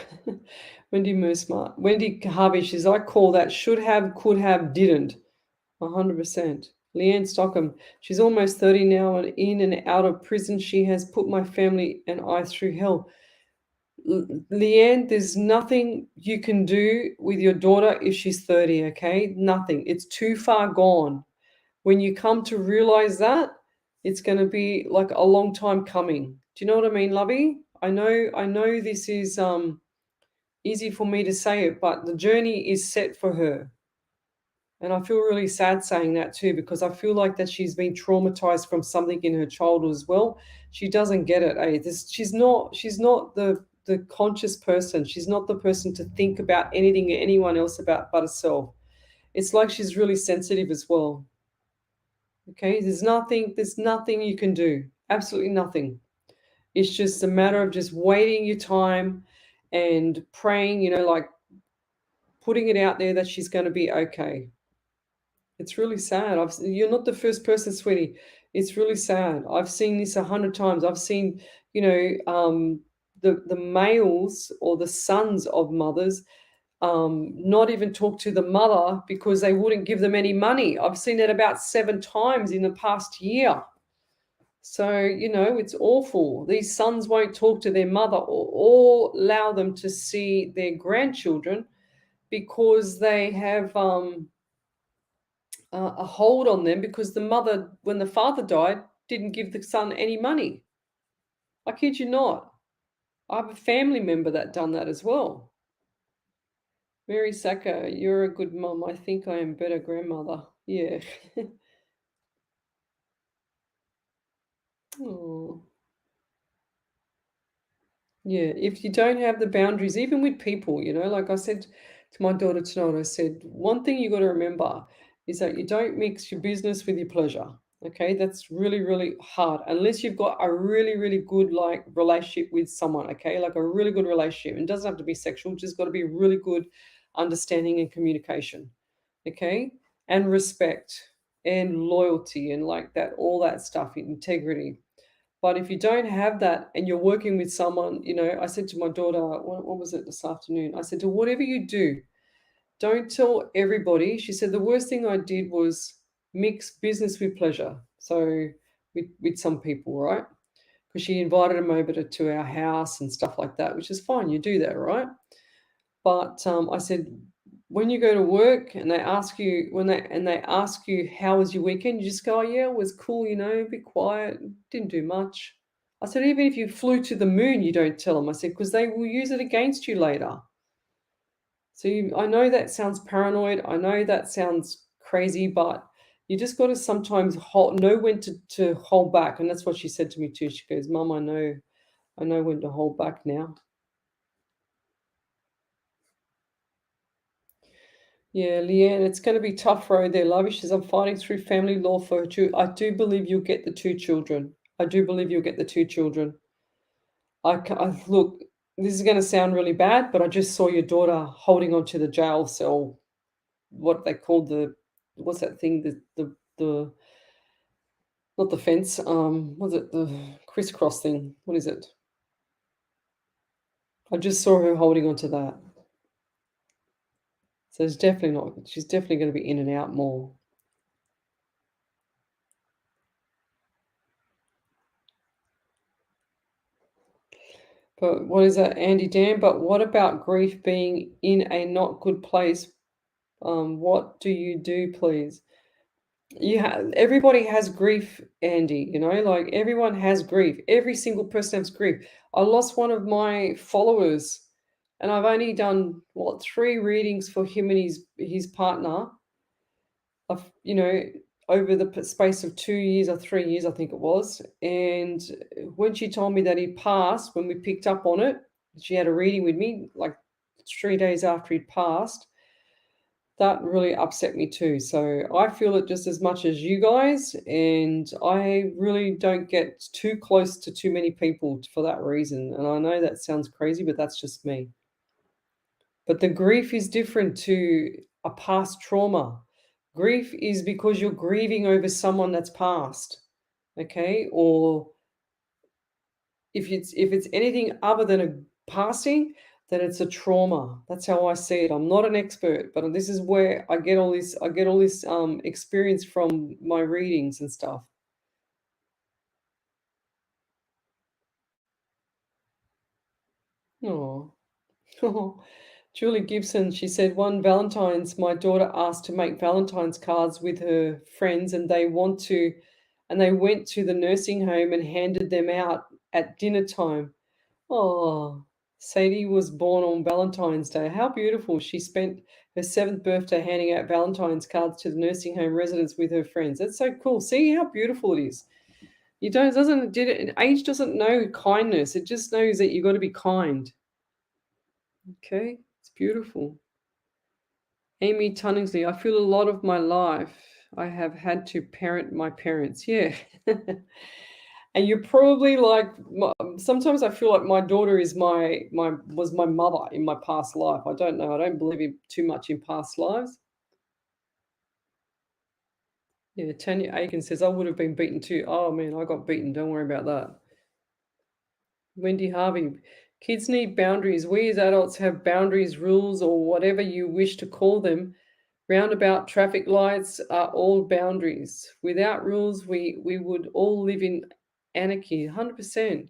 Wendy Moorsmart. Wendy Harvey, I call that should have, could have, didn't. 100%. Leanne Stockham, she's almost 30 now and in and out of prison. She has put my family and I through hell. Leanne, there's nothing you can do with your daughter if she's 30, okay? Nothing. It's too far gone. When you come to realize that, it's going to be like a long time coming. Do you know what I mean, lovey? I know this is easy for me to say it, but the journey is set for her. And I feel really sad saying that too, because I feel like that she's been traumatized from something in her childhood as well. She doesn't get it. She's not the conscious person. She's not the person to think about anything or anyone else about but herself. It's like she's really sensitive as well. Okay, there's nothing you can do. Absolutely nothing. It's just a matter of just waiting your time and praying, like putting it out there that she's going to be okay. It's really sad. You're not the first person, sweetie. It's really sad. I've seen this 100 times. I've seen, the males or the sons of mothers not even talk to the mother because they wouldn't give them any money. I've seen it about 7 times in the past year. So, it's awful. These sons won't talk to their mother or allow them to see their grandchildren because they have a hold on them because the mother, when the father died, didn't give the son any money. I kid you not. I have a family member that done that as well. Mary Saka, you're a good mum. I think I am better grandmother. Yeah. Oh. Yeah, if you don't have the boundaries, even with people, like I said to my daughter tonight, I said, one thing you got to remember is that you don't mix your business with your pleasure. Okay, that's really, really hard unless you've got a really, really good like relationship with someone. Okay, like a really good relationship. It doesn't have to be sexual, just got to be really good understanding and communication. Okay, and respect and loyalty and like that, all that stuff, integrity. But if you don't have that and you're working with someone, I said to my daughter, what was it this afternoon? I said to whatever you do, don't tell everybody. She said the worst thing I did was mix business with pleasure. So with some people, right? Because she invited them over to our house and stuff like that, which is fine. You do that, right? But I said, when you go to work and they ask you how was your weekend, you just go, oh, yeah, it was cool, be quiet, didn't do much. I said, even if you flew to the moon, you don't tell them. I said, because they will use it against you later. So I know that sounds paranoid. I know that sounds crazy, but you just got to sometimes know when to hold back. And that's what she said to me too. She goes, Mum, I know when to hold back now. Yeah, Leanne, it's going to be tough road there, love. She says, I'm fighting through family law for her too. I do believe you'll get the 2 children. I do believe you'll get the 2 children. Look, this is going to sound really bad, but I just saw your daughter holding onto the jail cell, what they call what's that thing, the not the fence, what's it, the crisscross thing? What is it? I just saw her holding onto that. So she's definitely going to be in and out more. But what is that, Andy Dan? But what about grief being in a not good place? What do you do, please? Everybody has grief, Andy. Like everyone has grief. Every single person has grief. I lost one of my followers, and I've only done 3 readings for him and his partner. Over the space of 2 years or 3 years, I think it was. And when she told me that he passed, when we picked up on it, she had a reading with me like 3 days after he'd passed. That really upset me too. So I feel it just as much as you guys, and I really don't get too close to too many people for that reason. And I know that sounds crazy, but that's just me. But the grief is different to a past trauma. Grief is because you're grieving over someone that's passed, okay? Or if it's anything other than a passing, then it's a trauma. That's how I see it. I'm not an expert, but this is where I get all this experience from my readings and stuff. Oh. Julie Gibson, she said, one Valentine's, my daughter asked to make Valentine's cards with her friends, and they went to the nursing home and handed them out at dinner time. Oh, Sadie was born on Valentine's Day. How beautiful. She spent her 7th birthday handing out Valentine's cards to the nursing home residents with her friends. That's so cool. See how beautiful it is. You don't doesn't did it age doesn't know kindness. It just knows that you got to be kind. Okay? It's beautiful. Amy Tunningsley, I feel a lot of my life I have had to parent my parents. Yeah. And you're probably like, sometimes I feel like my daughter is was my mother in my past life. I don't know. I don't believe too much in past lives. Yeah, Tanya Aiken says, I would have been beaten too. Oh, man, I got beaten. Don't worry about that. Wendy Harvey, kids need boundaries. We as adults have boundaries, rules, or whatever you wish to call them. Roundabout traffic lights are all boundaries. Without rules, we would all live in anarchy, 100%.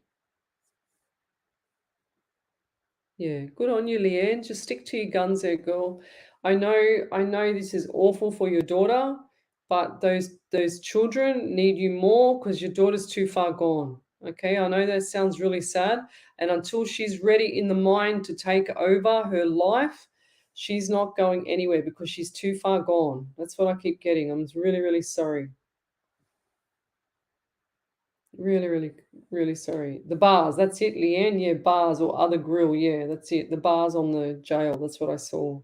Yeah, good on you, Leanne. Just stick to your guns there, girl. I know this is awful for your daughter, but those children need you more because your daughter's too far gone. Okay, I know that sounds really sad, and until she's ready in the mind to take over her life, she's not going anywhere because she's too far gone. That's what I keep getting. I'm really, really sorry. Really, really, really sorry. The bars, that's it, Leanne. Yeah, bars or other grill. Yeah, that's it. The bars on the jail. That's what I saw.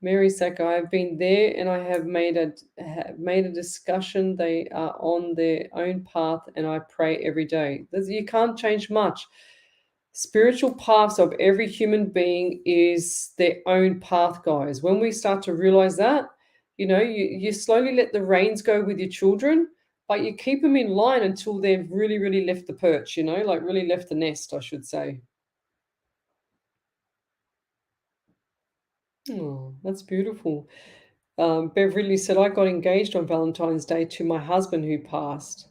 Mary Sacco, I've been there and I have made a discussion. They are on their own path and I pray every day. You can't change much. Spiritual paths of every human being is their own path, guys. When we start to realize that, you slowly let the reins go with your children, but you keep them in line until they've really, really left the perch, like really left the nest, I should say. Oh, that's beautiful. Beverly said, I got engaged on Valentine's Day to my husband who passed.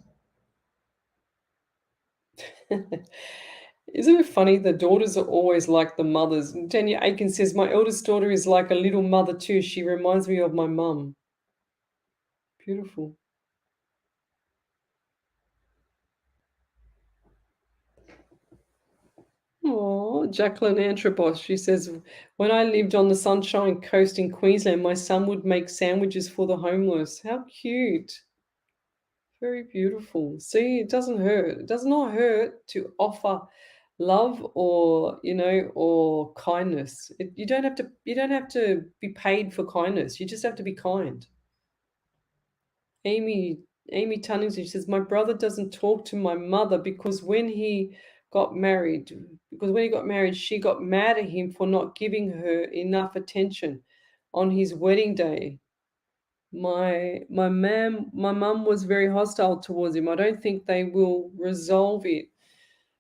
Isn't it funny? The daughters are always like the mothers. And Tanya Aiken says, my eldest daughter is like a little mother too. She reminds me of my mum. Beautiful. Oh, Jacqueline Antrobos, she says, when I lived on the Sunshine Coast in Queensland, my son would make sandwiches for the homeless. How cute. Very beautiful. See, it doesn't hurt. It does not hurt to offer love or kindness. You don't have to be paid for kindness. You just have to be kind. Amy Amy Tunningston says, my brother doesn't talk to my mother because when he got married, she got mad at him for not giving her enough attention on his wedding day. My mum was very hostile towards him. I don't think they will resolve it.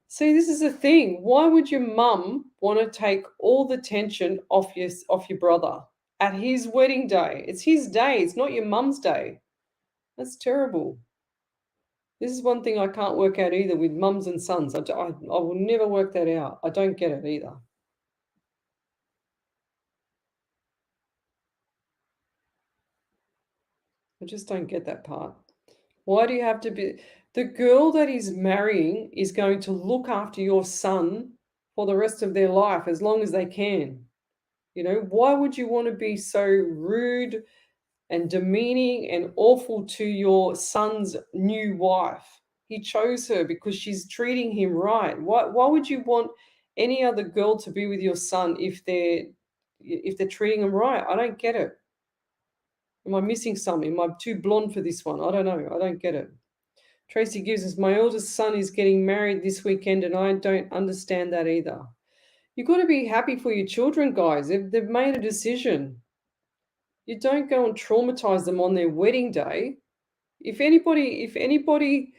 See, this is the thing. Why would your mum want to take all the tension off your brother at his wedding day? It's his day. It's not your mum's day. That's terrible. This is one thing I can't work out either with mums and sons. I will never work that out. I don't get it either. I just don't get that part. Why do you have to be... The girl that he's marrying is going to look after your son for the rest of their life as long as they can. Why would you want to be so rude and demeaning and awful to your son's new wife? He chose her because she's treating him right. Why would you want any other girl to be with your son if they're if they're treating them right. I don't get it. Am I missing something? Am I too blonde for this one? I don't know. I don't get it. Tracy gives us, my eldest son is getting married this weekend, and I don't understand that either. You've got to be happy for your children, guys. They've made a decision. You don't go and traumatize them on their wedding day. If anybody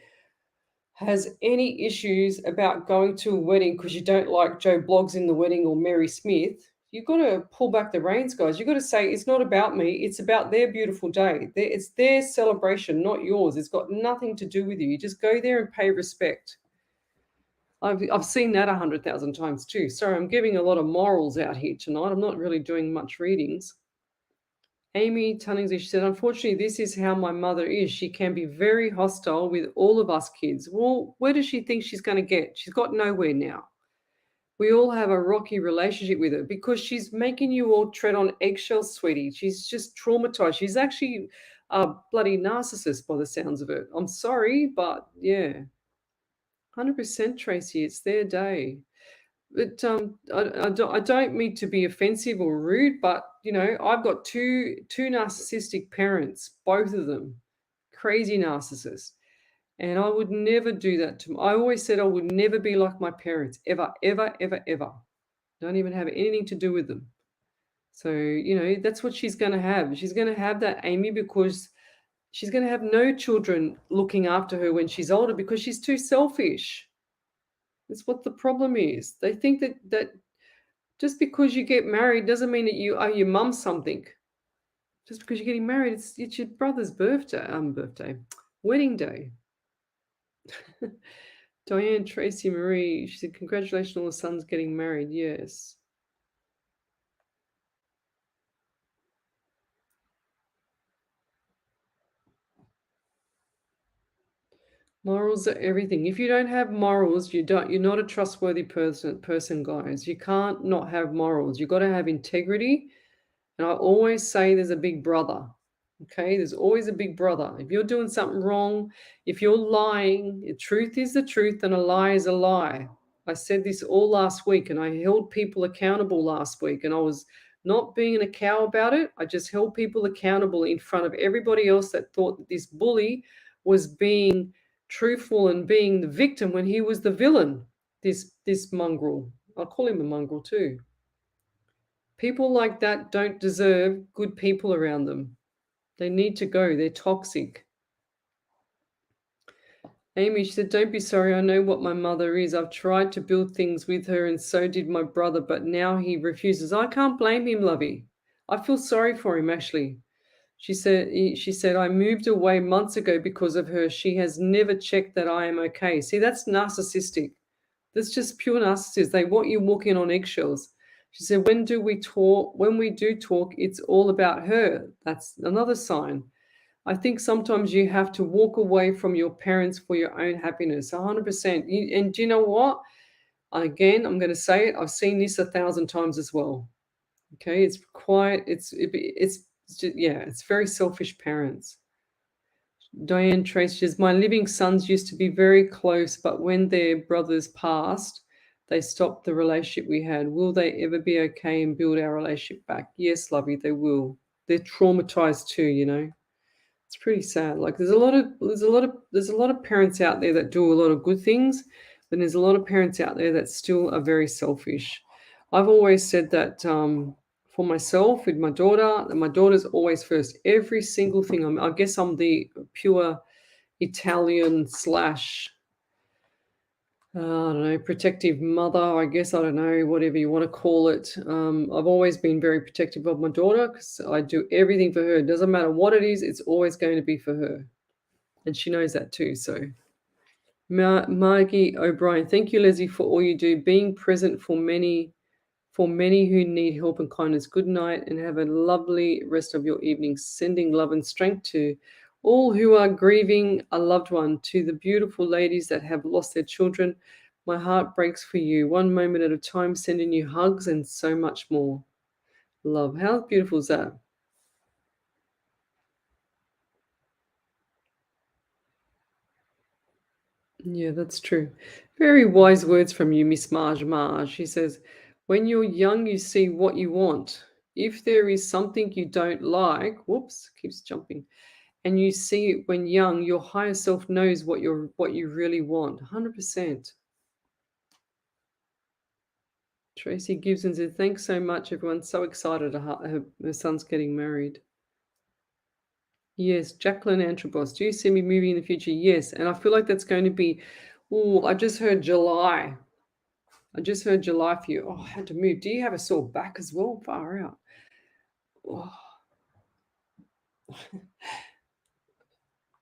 has any issues about going to a wedding because you don't like Joe Bloggs in the wedding or Mary Smith, you've got to pull back the reins, guys. You've got to say, it's not about me. It's about their beautiful day. It's their celebration, not yours. It's got nothing to do with you. You just go there and pay respect. I've seen that 100,000 times too. Sorry, I'm giving a lot of morals out here tonight. I'm not really doing much readings. Amy Tunningsy, she said, unfortunately, this is how my mother is. She can be very hostile with all of us kids. Well, where does she think she's going to get? She's got nowhere now. We all have a rocky relationship with her because she's making you all tread on eggshells, sweetie. She's just traumatized. She's actually a bloody narcissist by the sounds of it. I'm sorry, but yeah. 100% Tracy, it's their day. But I don't mean to be offensive or rude, but I've got two narcissistic parents, both of them, crazy narcissists, and I would never do that to them. I always said I would never be like my parents, ever, ever, ever, ever. Don't even have anything to do with them. So that's what she's going to have. She's going to have that, Amy, because she's going to have no children looking after her when she's older because she's too selfish. That's what the problem is. They think that just because you get married doesn't mean that you owe your mum something. Just because you're getting married, it's your brother's wedding day. Diane Tracy Marie, she said, congratulations, all the sons getting married. Yes. Morals are everything. If you don't have morals, you're not a trustworthy person, guys. You can't not have morals. You've got to have integrity. And I always say there's a big brother. Okay, there's always a big brother. If you're doing something wrong, if you're lying, the truth is the truth and a lie is a lie. I said this all last week, and I held people accountable last week, and I was not being a cow about it. I just held people accountable in front of everybody else that thought that this bully was being truthful and being the victim when he was the villain. This mongrel. I'll call him a mongrel too. People like that don't deserve good people around them. They need to go. They're toxic. Amy, she said, don't be sorry. I know what my mother is. I've tried to build things with her, and so did my brother, but now he refuses. I can't blame him, lovey. I feel sorry for him, actually. She said, I moved away months ago because of her. She has never checked that I am okay. See, that's narcissistic. That's just pure narcissism. They want you walking on eggshells. She said, when we do talk, it's all about her. That's another sign. I think sometimes you have to walk away from your parents for your own happiness, 100%. And do you know what? Again, I'm going to say it. I've seen this 1,000 times as well. Okay, it's very selfish parents. Diane Trace says, my living sons used to be very close, but when their brothers passed, they stopped the relationship we had. Will they ever be okay and build our relationship back? Yes, lovey, they will. They're traumatized too, It's pretty sad. Like there's a lot of parents out there that do a lot of good things, but there's a lot of parents out there that still are very selfish. I've always said that for myself with my daughter, and my daughter's always first. Every single thing. I guess I'm the pure Italian / I don't know, protective mother, I guess, I don't know, whatever you want to call it. I've always been very protective of my daughter because I do everything for her. It doesn't matter what it is, it's always going to be for her. And she knows that too. So Margie O'Brien, thank you, Leslie, for all you do, being present for many who need help and kindness. Good night and have a lovely rest of your evening. Sending love and strength to all who are grieving a loved one, to the beautiful ladies that have lost their children. My heart breaks for you. One moment at a time, sending you hugs and so much more. Love. How beautiful is that? Yeah, that's true. Very wise words from you, Miss Marge. She says, when you're young, you see what you want. if there is something you don't like, whoops, keeps jumping, and you see it when young, your higher self knows what you really want. 100%. Tracy Gibson said, thanks so much. Everyone's so excited her son's getting married. Yes, Jacqueline Antrobos. Do you see me moving in the future? Yes. And I feel like that's going to be, I just heard July. I just heard July for you. Oh, I had to move. Do you have a sore back as well? Far out. Oh.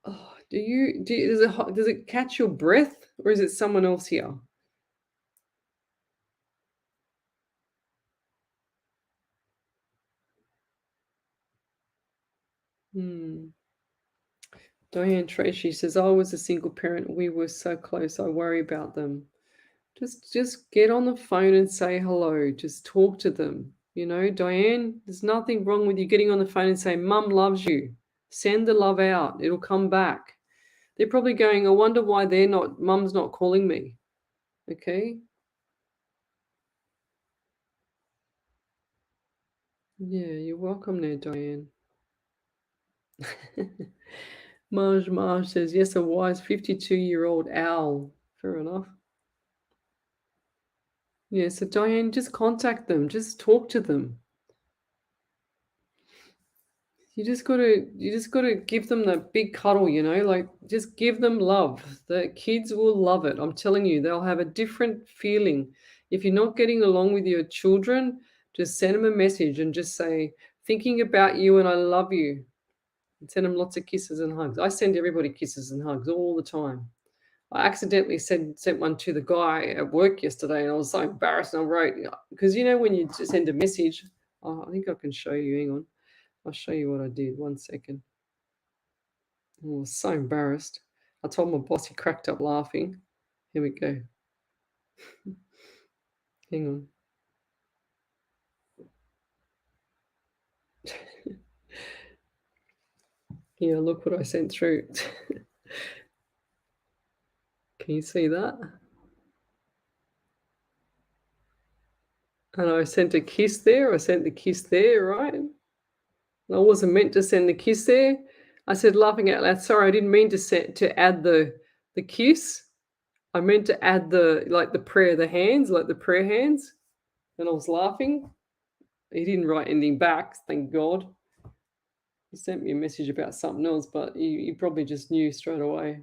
Oh, does it catch your breath, or is it someone else here? Diane Tracy says, I was a single parent. We were so close. I worry about them. Just get on the phone and say hello. Just talk to them. You know, Diane, there's nothing wrong with you getting on the phone and saying, Mum loves you. Send the love out. It'll come back. They're probably going, I wonder why Mum's not calling me. Okay. Yeah, you're welcome there, Diane. Marge says, yes, a wise 52-year-old owl. Fair enough. Yeah, so Diane, just contact them. Just talk to them. You just gotta give them that big cuddle, like just give them love. The kids will love it. I'm telling you, they'll have a different feeling. If you're not getting along with your children, just send them a message and just say, thinking about you and I love you. And send them lots of kisses and hugs. I send everybody kisses and hugs all the time. I accidentally sent one to the guy at work yesterday, and I was so embarrassed. And I wrote, because when you just send a message, I think I can show you. Hang on. I'll show you what I did. 1 second. I was so embarrassed. I told my boss, he cracked up laughing. Here we go. Hang on. Here, look what I sent through. Can you see that? And I sent a kiss there. I sent the kiss there, right? I wasn't meant to send the kiss there. I said, laughing out loud, sorry, I didn't mean to add the kiss. I meant to add the prayer, the hands, like the prayer hands. And I was laughing. He didn't write anything back, thank God. He sent me a message about something else, but he probably just knew straight away.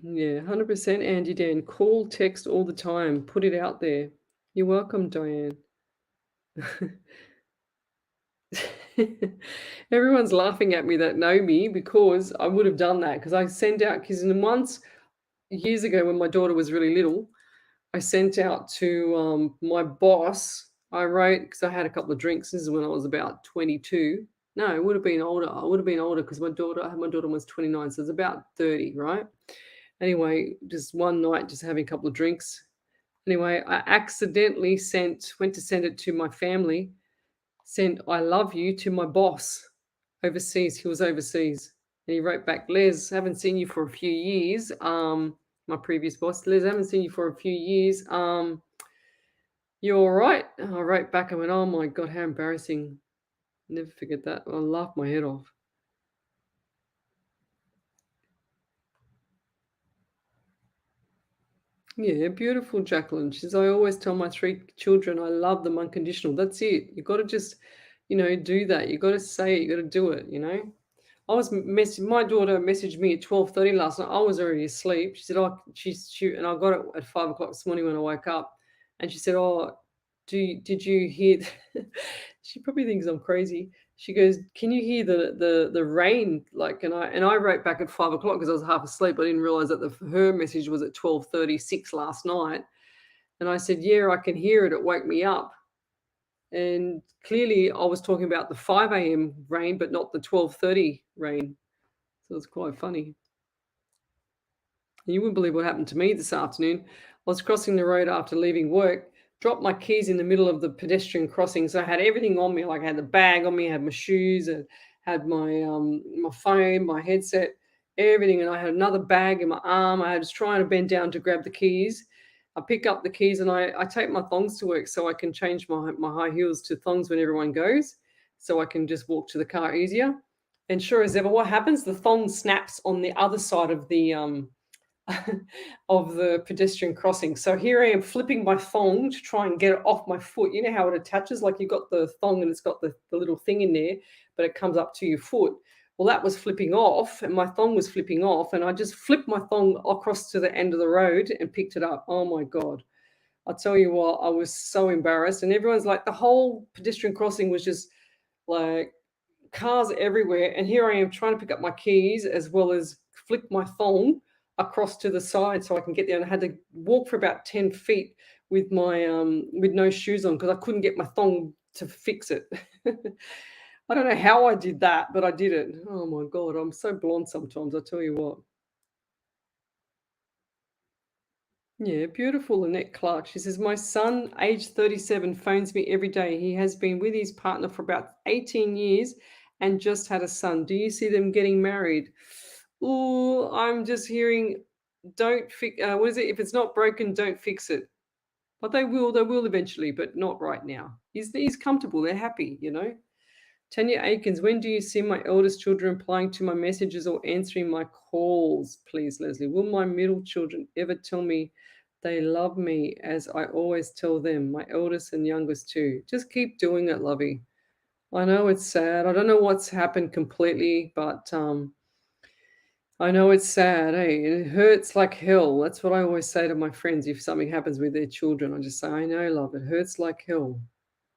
Yeah, 100% Andy Dan. Call, text all the time. Put it out there. You're welcome, Diane. Everyone's laughing at me that know me because I would have done that because I sent out kisses. And once, years ago when my daughter was really little, I sent out to my boss. I wrote, because I had a couple of drinks. This is when I was about 22. No, it would have been older. I would have been older because my daughter was 29, so it's about 30, right? Anyway, just one night, just having a couple of drinks. Anyway, I accidentally went to send it to my family, sent I love you to my boss overseas. He was overseas. And he wrote back, Les, haven't seen you for a few years. My previous boss, Les, haven't seen you for a few years. You all right? And I wrote back, I went, oh my God, how embarrassing. Never forget that. I laughed my head off. Yeah, beautiful, Jacqueline. She says, I always tell my 3 children I love them unconditional. That's it. You got to just, do that. You got to say it. You got to do it, my daughter messaged me at 12:30 last night. I was already asleep. She said, oh, and I got it at 5 o'clock this morning when I woke up. And she said, oh, did you hear? She probably thinks I'm crazy. She goes, can you hear the rain? And I wrote back at 5 o'clock because I was half asleep. I didn't realize that her message was at 12:36 last night. And I said, yeah, I can hear it. It woke me up. And clearly I was talking about the 5 a.m. rain, but not the 12:30 rain. So it's quite funny. And you wouldn't believe what happened to me this afternoon. I was crossing the road after leaving work, dropped my keys in the middle of the pedestrian crossing. So I had everything on me. Like I had the bag on me, I had my shoes, and had my my phone, my headset, everything. And I had another bag in my arm. I was trying to bend down to grab the keys. I pick up the keys and I take my thongs to work so I can change my high heels to thongs when everyone goes, so I can just walk to the car easier. And sure as ever, what happens? The thong snaps on the other side of the of the pedestrian crossing. So here I am flipping my thong to try and get it off my foot. You know how it attaches? Like you've got the thong and it's got the little thing in there, but it comes up to your foot. Well, that was flipping off and my thong was flipping off, and I just flipped my thong across to the end of the road and picked it up. Oh my God. I'll tell you what, I was so embarrassed. And everyone's like, the whole pedestrian crossing was just like cars everywhere. And here I am trying to pick up my keys as well as flick my thong across to the side so I can get there. And I had to walk for about 10 feet with my with no shoes on because I couldn't get my thong to fix it. I don't know how I did that, but I did it. Oh my God, I'm so blonde sometimes, I tell you what. Yeah, beautiful, Annette Clark. She says, my son, age 37, phones me every day. He has been with his partner for about 18 years and just had a son. Do you see them getting married? Oh, I'm just hearing, don't fix, what is it? If it's not broken, don't fix it. But they will eventually, but not right now. He's comfortable, they're happy, you know. Tanya Aikens, when do you see my eldest children replying to my messages or answering my calls, please, Leslie? Will my middle children ever tell me they love me as I always tell them, my eldest and youngest too? Just keep doing it, lovey. I know it's sad. I don't know what's happened completely, but I know it's sad. Hey, it hurts like hell. That's what I always say to my friends if something happens with their children. I just say, I know, love, it hurts like hell.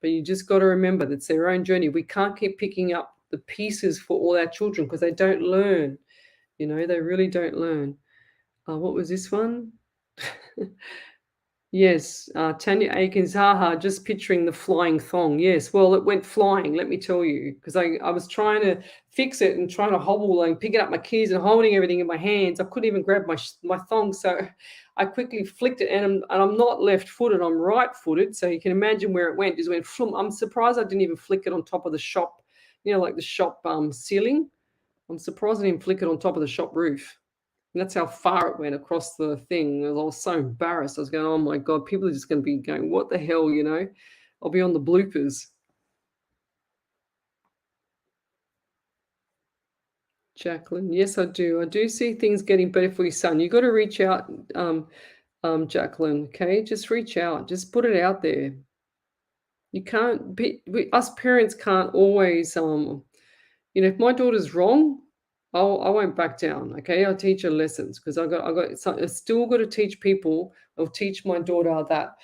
But you just got to remember that's their own journey. We can't keep picking up the pieces for all our children because they don't learn. You know, they really don't learn. What was this one? Yes, Tanya Aikens, haha, just picturing the flying thong. Yes, well, it went flying, let me tell you, because I was trying to fix it and trying to hobble and picking up my keys and holding everything in my hands. I couldn't even grab my thong, so I quickly flicked it, and I'm not left-footed, I'm right-footed, so you can imagine where it went. It went flum. I'm surprised I didn't even flick it on top of the shop, you know, like the shop ceiling. I'm surprised I didn't flick it on top of the shop roof. And that's how far it went across the thing. I was so embarrassed. I was going, oh my God, people are just going to be going, what the hell, you know? I'll be on the bloopers. Jacqueline, yes, I do. I do see things getting better for your son. You got to reach out, Jacqueline, okay? Just reach out. Just put it out there. You can't be, us parents can't always, you know, if my daughter's wrong, I won't back down. Okay, I'll teach her lessons because I still got to teach people or teach my daughter that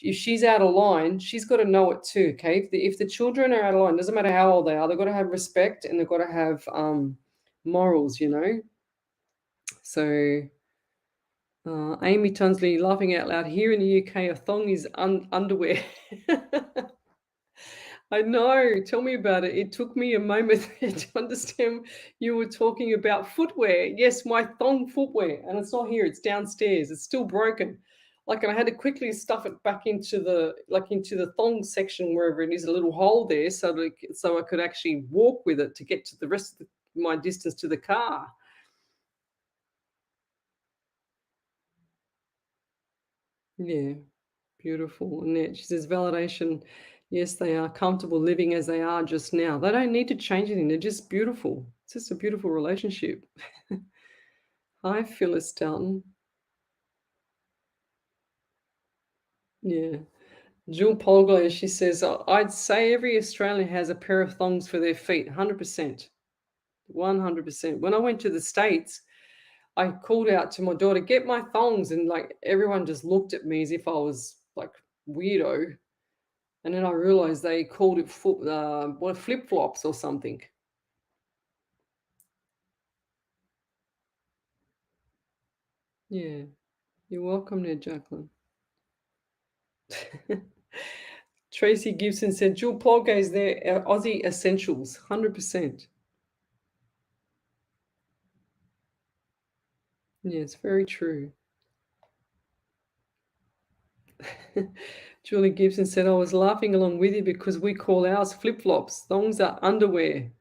if she's out of line, she's got to know it too. Okay, if the children are out of line, doesn't matter how old they are, they've got to have respect and they've got to have morals. You know. So Amy Tunsley laughing out loud. Here in the UK, a thong is underwear. I know. Tell me about it. It took me a moment to understand you were talking about footwear. Yes, my thong footwear, and it's not here. It's downstairs. It's still broken. Like, and I had to quickly stuff it back into the thong section wherever it is, a little hole there, so I could actually walk with it to get to the rest of my distance to the car. Yeah. Beautiful. Annette, she says, validation. Yes, they are comfortable living as they are just now. They don't need to change anything. They're just beautiful. It's just a beautiful relationship. Hi, Phyllis Dalton. Yeah. Jill Polglaze, she says, I'd say every Australian has a pair of thongs for their feet. 100%. 100%. When I went to the States, I called out to my daughter, get my thongs. And like everyone just looked at me as if I was like weirdo. And then I realized they called it flip-flops or something. Yeah. You're welcome there, Jacqueline. Tracy Gibson said, Jewel Polgaze there, Aussie Essentials, 100%. Yeah, it's very true. Julie Gibson said, I was laughing along with you because we call ours flip-flops. Thongs are underwear.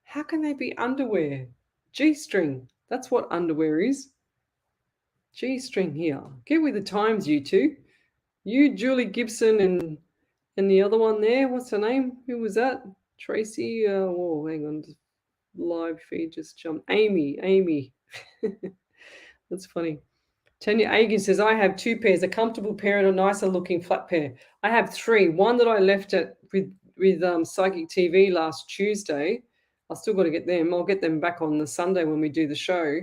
How can they be underwear? G-string. That's what underwear is. G-string here. Get with the times, you two. You, Julie Gibson, and the other one there. What's her name? Who was that? Tracy. Oh, hang on. Live feed just jumped. Amy. That's funny. Tanya Agan says, I have 2 pairs, a comfortable pair and a nicer looking flat pair. I have 3. One that I left with Psychic TV last Tuesday. I've still got to get them. I'll get them back on the Sunday when we do the show.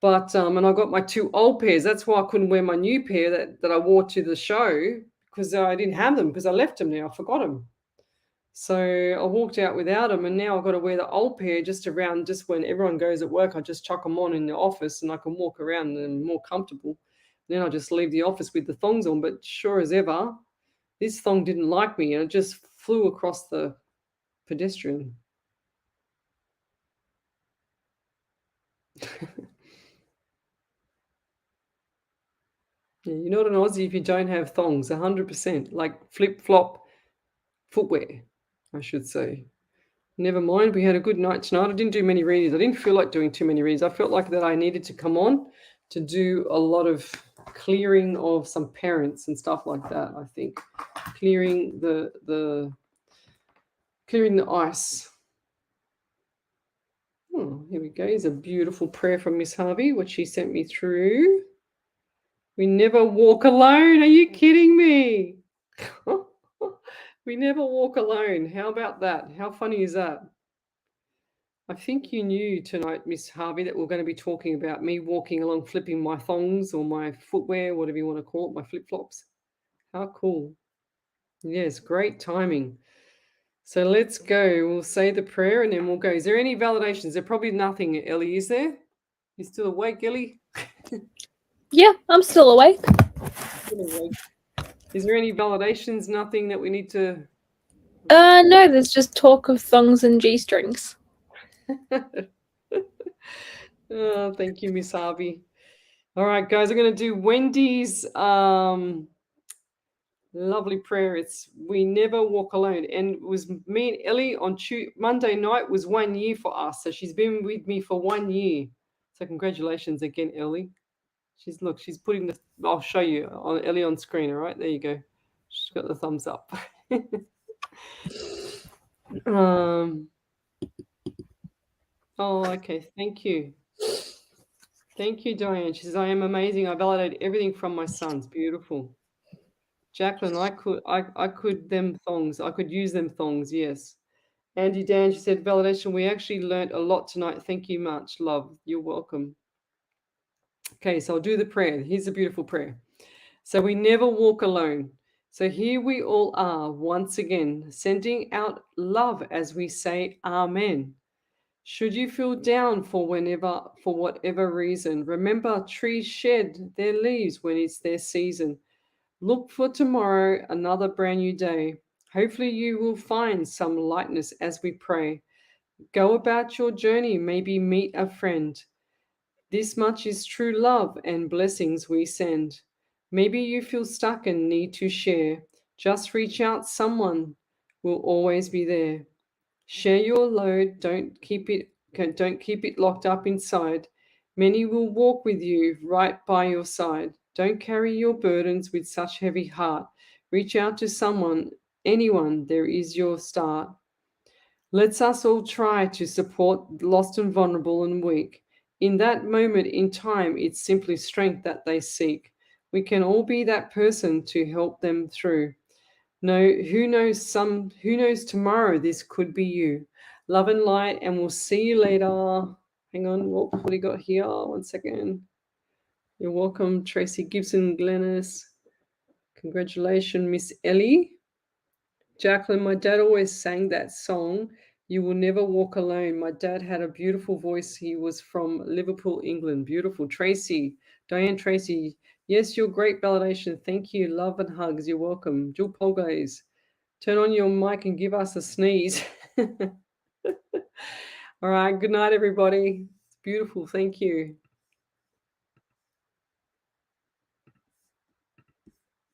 But and I got my 2 old pairs. That's why I couldn't wear my new pair that I wore to the show, because I didn't have them, because I left them now. I forgot them. So I walked out without them, and now I've got to wear the old pair just when everyone goes at work. I just chuck them on in the office, and I can walk around and more comfortable. Then I just leave the office with the thongs on. But sure as ever, this thong didn't like me, and it just flew across the pedestrian. Yeah, you're not an Aussie if you don't have thongs, 100%. Like flip-flop footwear, I should say. Never mind, we had a good night tonight. I didn't do many readings. I didn't feel like doing too many readings. I felt like that I needed to come on to do a lot of clearing of some parents and stuff like that, I think. Clearing the ice. Oh, here we go. Here's a beautiful prayer from Miss Harvey, what she sent me through. We never walk alone. Are you kidding me? We never walk alone. How about that? How funny is that? I think you knew tonight, Miss Harvey, that we're going to be talking about me walking along, flipping my thongs or my footwear, whatever you want to call it, my flip-flops. How cool. Yes, great timing. So let's go. We'll say the prayer and then we'll go. Is there any validations? There's probably nothing, Ellie, is there? You still awake, Ellie? Yeah, I'm still awake. Is there any validations? Nothing that we need to... No, there's just talk of thongs and G-strings. Oh, thank you, Miss Harvey. All right, guys, I'm going to do Wendy's lovely prayer. It's we never walk alone. And it was me and Ellie on Monday night was 1 year for us. So she's been with me for 1 year. So congratulations again, Ellie. She's putting the, I'll show you on Ellie on screen. All right, there you go. She's got the thumbs up. Oh, okay. Thank you. Thank you, Diane. She says, I am amazing. I validate everything from my sons. Beautiful. Jacqueline, I could them thongs. I could use them thongs, yes. Andy Dan, she said, validation. We actually learned a lot tonight. Thank you much, love. You're welcome. Okay, so I'll do the prayer. Here's a beautiful prayer. So we never walk alone. So here we all are once again, sending out love as we say Amen. Should you feel down for whatever reason, remember trees shed their leaves when it's their season. Look for tomorrow, another brand new day. Hopefully you will find some lightness as we pray. Go about your journey, maybe meet a friend. This much is true love and blessings we send. Maybe you feel stuck and need to share. Just reach out, someone will always be there. Share your load, don't keep it locked up inside. Many will walk with you right by your side. Don't carry your burdens with such heavy heart. Reach out to someone, anyone, there is your start. Let's us all try to support the lost and vulnerable and weak. In that moment in time, it's simply strength that they seek. We can all be that person to help them through. No, who knows tomorrow this could be you. Love and light, and we'll see you later. Hang on, what do we got here? 1 second. You're welcome, Tracy Gibson Glennis. Congratulations, Miss Ellie. Jacqueline, my dad always sang that song, You Will Never Walk Alone. My dad had a beautiful voice. He was from Liverpool, England. Beautiful. Tracy, Diane Tracy, yes, your great validation. Thank you. Love and hugs. You're welcome. Jill Polgaze, turn on your mic and give us a sneeze. All right. Good night, everybody. It's beautiful. Thank you.